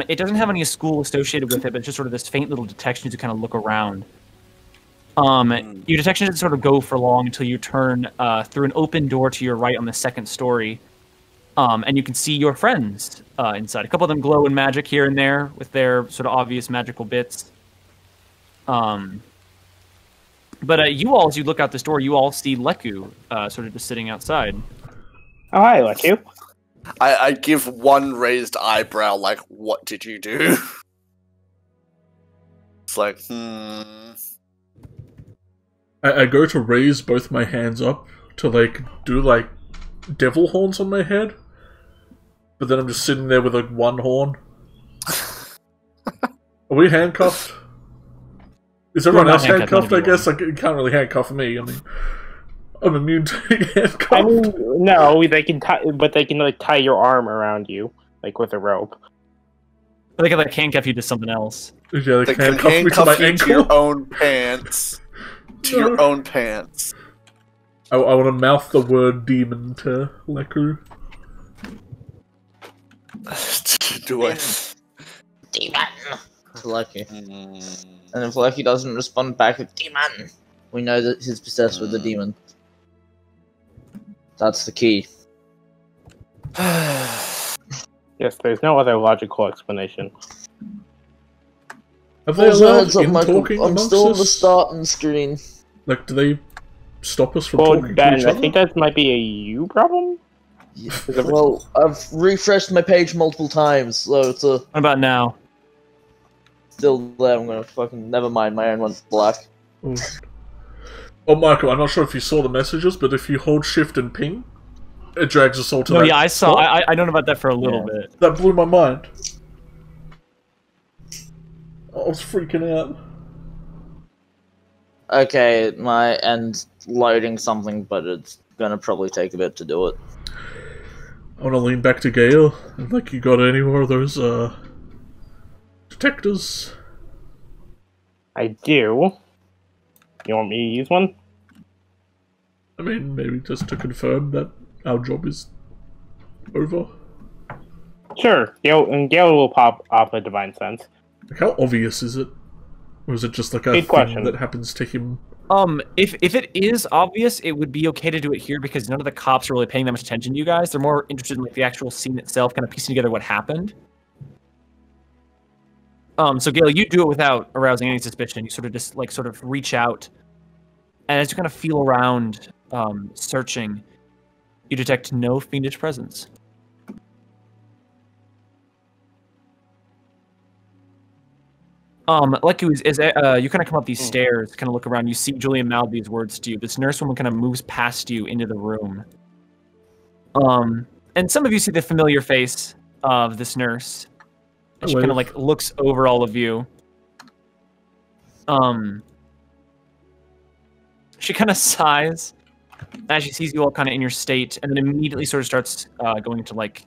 [SPEAKER 4] It doesn't have any school associated with it, but it's just sort of this faint little detection as you kind of look around. Your detection doesn't sort of go for long until you turn through an open door to your right on the second story. And you can see your friends inside. A couple of them glow in magic here and there with their sort of obvious magical bits. But you all, as you look out this door, you all see Leku sort of just sitting outside.
[SPEAKER 2] Oh, hi, Leku.
[SPEAKER 7] I give one raised eyebrow, like, what did you do? It's like,
[SPEAKER 1] I go to raise both my hands up to, like, do, like, devil horns on my head. But then I'm just sitting there with, like, one horn. Are we handcuffed? Is everyone else handcuffed, I guess? Like, you can't really handcuff me. I mean, I'm immune to being handcuffed.
[SPEAKER 2] I mean, no, they can tie, but they can, like, tie your arm around you, like, with a rope.
[SPEAKER 4] But they can, like, handcuff you to something else.
[SPEAKER 1] Yeah,
[SPEAKER 7] they can handcuff me to my ankle. To your own pants. To your own pants.
[SPEAKER 1] I want to mouth the word demon to Leku.
[SPEAKER 7] Do it.
[SPEAKER 3] Demon! To Leku. And if Leku doesn't respond back with demon, we know that he's possessed with a demon. That's the key.
[SPEAKER 2] Yes, there's no other logical explanation.
[SPEAKER 1] Have they allowed in talking
[SPEAKER 3] I'm still on the starting screen.
[SPEAKER 1] Like, do they stop us from talking
[SPEAKER 2] Ben,
[SPEAKER 1] to each other?
[SPEAKER 2] I think that might be a you problem?
[SPEAKER 3] Yeah. Well, I've refreshed my page multiple times, so it's a...
[SPEAKER 4] What about now?
[SPEAKER 3] Still there, I'm gonna fucking... Never mind, my own went black.
[SPEAKER 1] Oh, Michael, I'm not sure if you saw the messages, but if you hold shift and ping, it drags us all to that.
[SPEAKER 4] Yeah, I saw. I known about that for a little bit.
[SPEAKER 1] That blew my mind. I was freaking out.
[SPEAKER 3] Okay, my end's loading something, but it's gonna probably take a bit to do it.
[SPEAKER 1] I want to lean back to Gale. And, like, you got any more of those, detectors?
[SPEAKER 2] I do. You want me to use one?
[SPEAKER 1] I mean, maybe just to confirm that our job is over.
[SPEAKER 2] Sure. Gale will pop off a divine sense.
[SPEAKER 1] Like, how obvious is it? Or is it just like a
[SPEAKER 2] Good
[SPEAKER 1] thing
[SPEAKER 2] question.
[SPEAKER 1] that happens to him?
[SPEAKER 4] If it is obvious, it would be okay to do it here because none of the cops are really paying that much attention to you guys. They're more interested in, like, the actual scene itself, kind of piecing together what happened. So Gale, you do it without arousing any suspicion. You sort of just, like, sort of reach out, and as you kind of feel around, searching, you detect no fiendish presence. Like you kind of come up these stairs, kind of look around. You see Julian mouth these words to you. This nurse woman kind of moves past you into the room. And some of you see the familiar face of this nurse. And she kind of, like, looks over all of you. She kind of sighs as she sees you all kind of in your state, and then immediately sort of starts going into, like,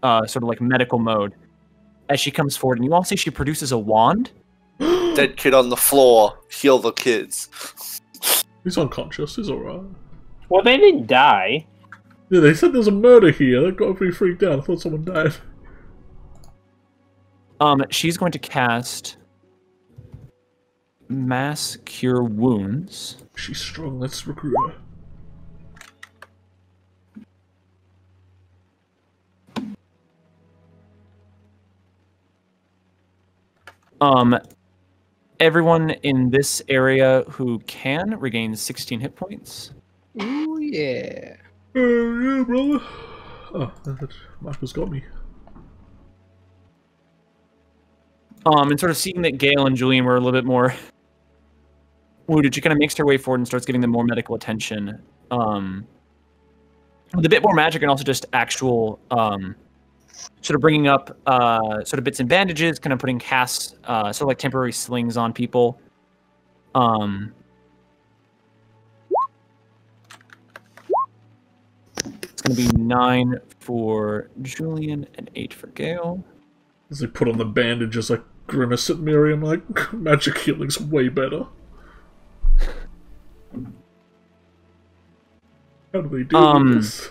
[SPEAKER 4] sort of like medical mode. As she comes forward, and you all see she produces a wand.
[SPEAKER 7] Dead kid on the floor. Heal the kids.
[SPEAKER 1] He's unconscious. He's alright.
[SPEAKER 2] Well, they didn't die.
[SPEAKER 1] Yeah, they said there's a murder here. That got pretty freaked out. I thought someone died.
[SPEAKER 4] She's going to cast Mass Cure Wounds.
[SPEAKER 1] She's strong. Let's recruit her.
[SPEAKER 4] Everyone in this area who can regains 16 hit points.
[SPEAKER 5] Ooh, yeah.
[SPEAKER 1] Yeah, brother. Oh, Michael's got me.
[SPEAKER 4] And sort of seeing that Gale and Julian were a little bit more wounded, she kind of makes her way forward and starts giving them more medical attention. With a bit more magic and also just actual sort of bringing up sort of bits and bandages, kind of putting casts, sort of like temporary slings on people. It's going to be 9 for Julian and 8 for Gale.
[SPEAKER 1] As they put on the bandages, I grimace at Miriam like, magic healing's way better. How do they do this?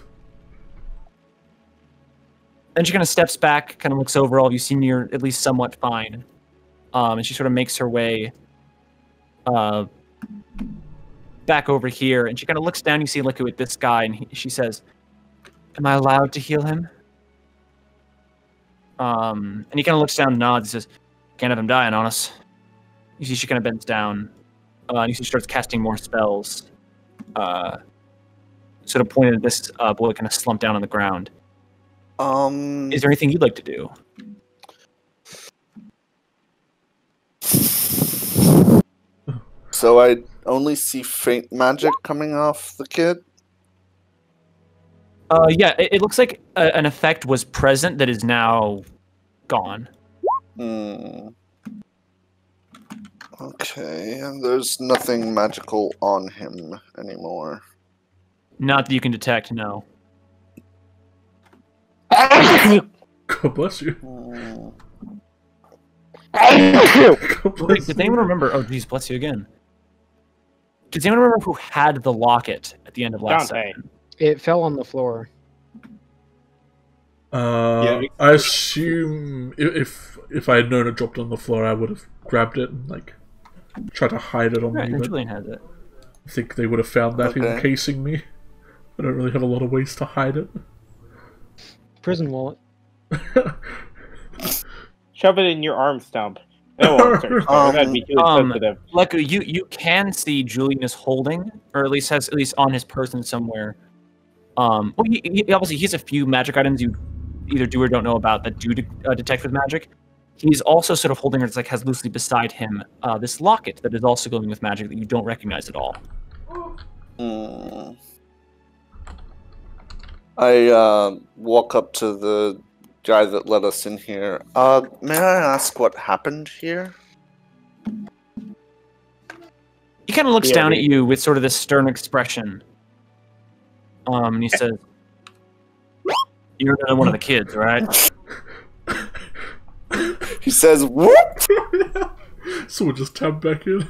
[SPEAKER 4] Then she kind of steps back, kind of looks over all of you, seeing you're at least somewhat fine. And she sort of makes her way back over here, and she kind of looks down. You see Leku at this guy, and she says, "Am I allowed to heal him?" And he kind of looks down and nods. He says, "Can't have him dying on us." You see she kind of bends down, and you see she starts casting more spells. Sort of pointed at this boy kind of slumped down on the ground. Is there anything you'd like to do?
[SPEAKER 7] So I only see faint magic coming off the kid?
[SPEAKER 4] Yeah, it looks like an effect was present that is now gone.
[SPEAKER 7] Okay, and there's nothing magical on him anymore.
[SPEAKER 4] Not that you can detect, no.
[SPEAKER 1] God bless you.
[SPEAKER 4] Did anyone remember? Oh, geez, bless you again. Does anyone remember who had the locket at the end of last session?
[SPEAKER 5] It fell on the floor.
[SPEAKER 1] I assume if I had known it dropped on the floor, I would have grabbed it and like tried to hide it on me. But
[SPEAKER 4] Julian has it.
[SPEAKER 1] I think they would have found that encasing me. I don't really have a lot of ways to hide it.
[SPEAKER 5] Prison wallet.
[SPEAKER 2] Shove it in your arm stump. That'd be too sensitive.
[SPEAKER 4] Leku, you can see Julian is holding, or at least has on his person somewhere. Well, obviously he has a few magic items you either do or don't know about that do detect with magic. He's also sort of holding, or it's like has loosely beside him, this locket that is also glowing with magic that you don't recognize at all.
[SPEAKER 7] I walk up to the guy that let us in here. May I ask what happened here?
[SPEAKER 4] He kind of looks down at you with sort of this stern expression. And he says, "You're another one of the kids, right?"
[SPEAKER 7] He says, "What?"
[SPEAKER 1] Someone just tapped back in.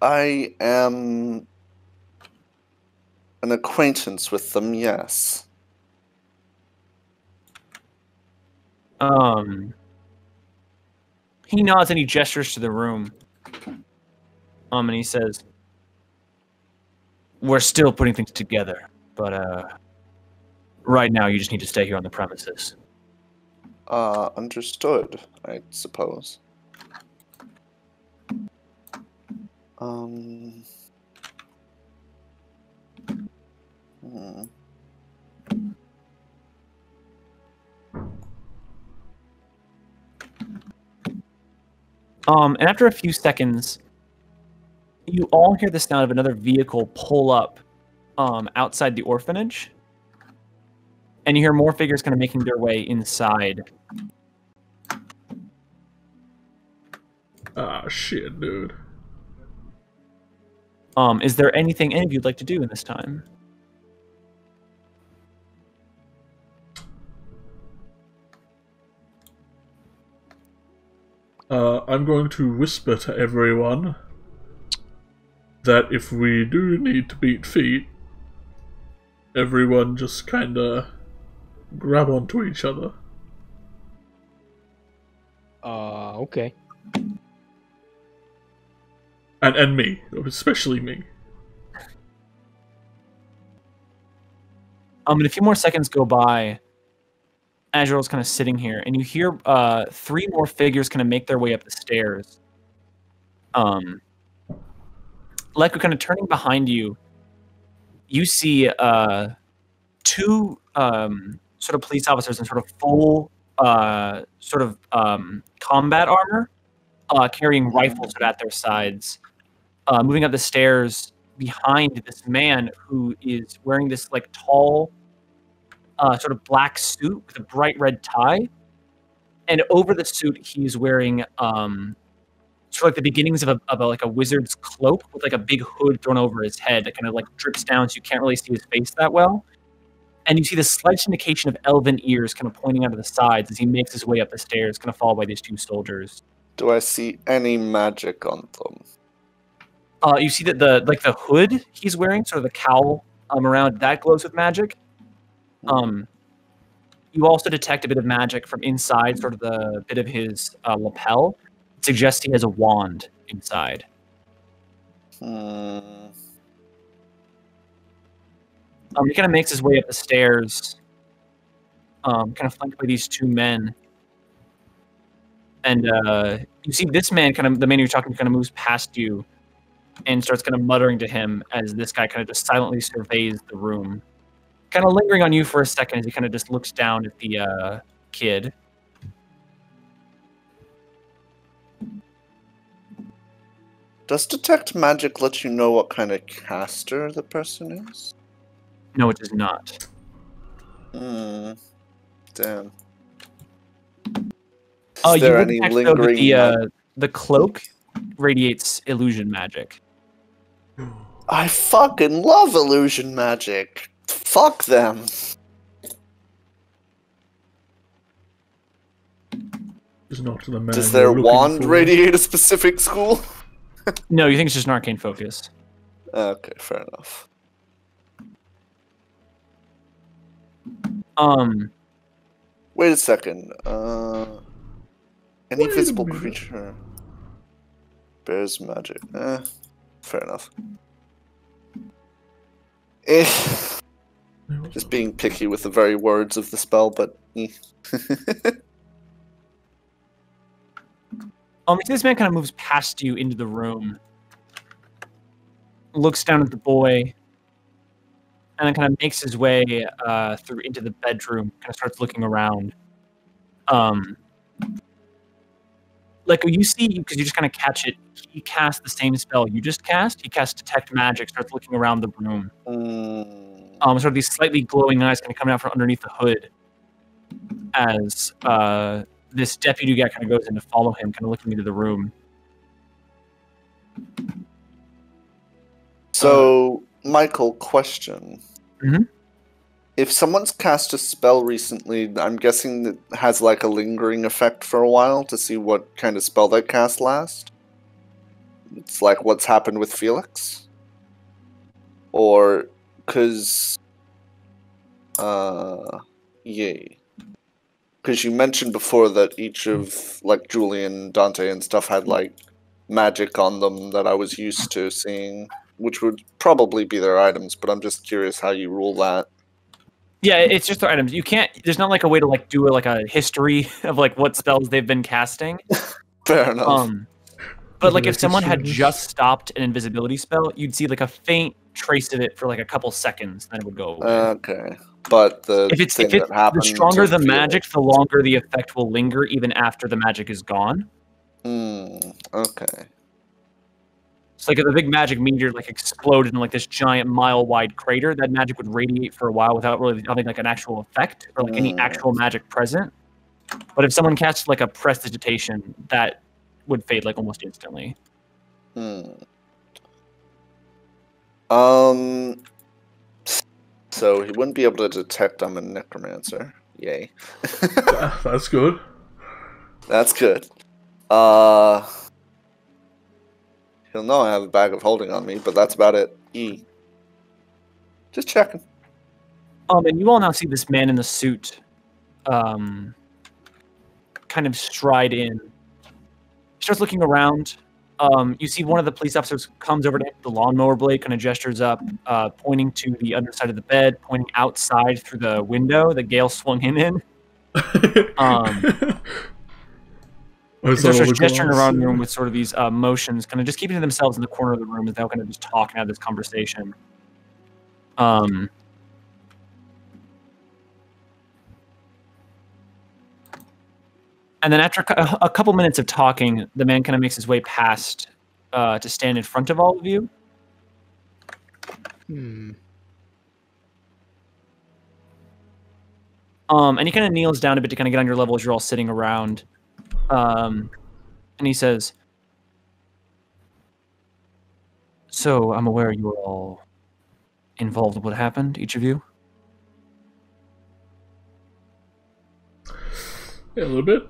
[SPEAKER 7] I am an acquaintance with them, yes.
[SPEAKER 4] He nods and he gestures to the room. And he says, "We're still putting things together, but right now you just need to stay here on the premises."
[SPEAKER 7] Understood, I suppose.
[SPEAKER 4] And after a few seconds, you all hear the sound of another vehicle pull up outside the orphanage. And you hear more figures kind of making their way inside.
[SPEAKER 1] Ah, shit, dude.
[SPEAKER 4] Is there anything any of you'd like to do in this time?
[SPEAKER 1] I'm going to whisper to everyone that if we do need to beat feet, everyone just kinda grab onto each other.
[SPEAKER 5] Okay.
[SPEAKER 1] And me, especially me.
[SPEAKER 4] And a few more seconds go by. Azrael's kind of sitting here, and you hear 3 more figures kind of make their way up the stairs. Leku, kind of turning behind you, you see 2 sort of police officers in sort of full combat armor, carrying rifles at their sides, moving up the stairs behind this man who is wearing this like tall sort of black suit with a bright red tie, and over the suit he's wearing sort of like the beginnings of a wizard's cloak with like a big hood thrown over his head that kind of like drips down so you can't really see his face that well. And you see the slight indication of elven ears kind of pointing out of the sides as he makes his way up the stairs, kind of followed by these 2 soldiers.
[SPEAKER 7] Do I see any magic on them?
[SPEAKER 4] You see that the hood he's wearing, sort of the cowl around that glows with magic. You also detect a bit of magic from inside, sort of the bit of his lapel. It suggests he has a wand inside. He kind of makes his way up the stairs, kind of flanked by these 2 men. And you see this man, kind of the man you're talking to, kind of moves past you and starts kind of muttering to him as this guy kind of just silently surveys the room. Kind of lingering on you for a second as he kind of just looks down at the kid.
[SPEAKER 7] Does detect magic let you know what kind of caster the person is?
[SPEAKER 4] No, it does not.
[SPEAKER 7] Damn.
[SPEAKER 4] Is there any lingering... the cloak radiates illusion magic.
[SPEAKER 7] I fucking love illusion magic. Fuck them. Does their wand radiate a specific school?
[SPEAKER 4] No, you think it's just an arcane focus.
[SPEAKER 7] Okay, fair enough. Wait a second. Any visible creature bears magic. Fair enough. Just being picky with the very words of the spell, but
[SPEAKER 4] this man kind of moves past you into the room, looks down at the boy, and then kind of makes his way through into the bedroom, kind of starts looking around. Like you see, because you just kind of catch it, he casts the same spell you just cast. He casts Detect Magic, starts looking around the room. Sort of these slightly glowing eyes kind of coming out from underneath the hood as this deputy guy kind of goes in to follow him, kind of looking into the room.
[SPEAKER 7] So, Michael, question.
[SPEAKER 4] Mm-hmm.
[SPEAKER 7] If someone's cast a spell recently, I'm guessing that has like a lingering effect for a while to see what kind of spell they cast last? It's like what's happened with Felix? Or, because... yay. Because you mentioned before that each of, like, Julian, Dante, and stuff had, like, magic on them that I was used to seeing, which would probably be their items, but I'm just curious how you rule that.
[SPEAKER 4] Yeah, it's just their items. You can't, there's not, like, a way to, like, do, like, a history of, like, what spells they've been casting.
[SPEAKER 7] Fair enough.
[SPEAKER 4] But, like, if someone had just stopped an invisibility spell, you'd see, like, a faint trace of it for, like, a couple seconds, then it would go away.
[SPEAKER 7] Okay. But the
[SPEAKER 4] the stronger the magic, the longer the effect will linger even after the magic is gone.
[SPEAKER 7] Okay.
[SPEAKER 4] It's like if a big magic meteor like exploded in like this giant mile-wide crater, that magic would radiate for a while without really having like an actual effect or like any actual magic present. But if someone cast like a prestidigitation, that would fade like almost instantly.
[SPEAKER 7] So he wouldn't be able to detect I'm a necromancer. Yay.
[SPEAKER 1] That's good.
[SPEAKER 7] That's good. He'll know I have a bag of holding on me, but that's about it. Just checking.
[SPEAKER 4] And you all now see this man in the suit, kind of stride in. He starts looking around. You see one of the police officers comes over to the lawnmower blade, kind of gestures up, pointing to the underside of the bed, pointing outside through the window that Gale swung him in. He starts gesturing around the room with sort of these motions, kind of just keeping to themselves in the corner of the room without kind of just talking out this conversation. And then after a couple minutes of talking, the man kind of makes his way past to stand in front of all of you. And he kind of kneels down a bit to kind of get on your level as you're all sitting around. And he says, "So I'm aware you were all involved in what happened, each of you?"
[SPEAKER 1] Yeah, a little bit.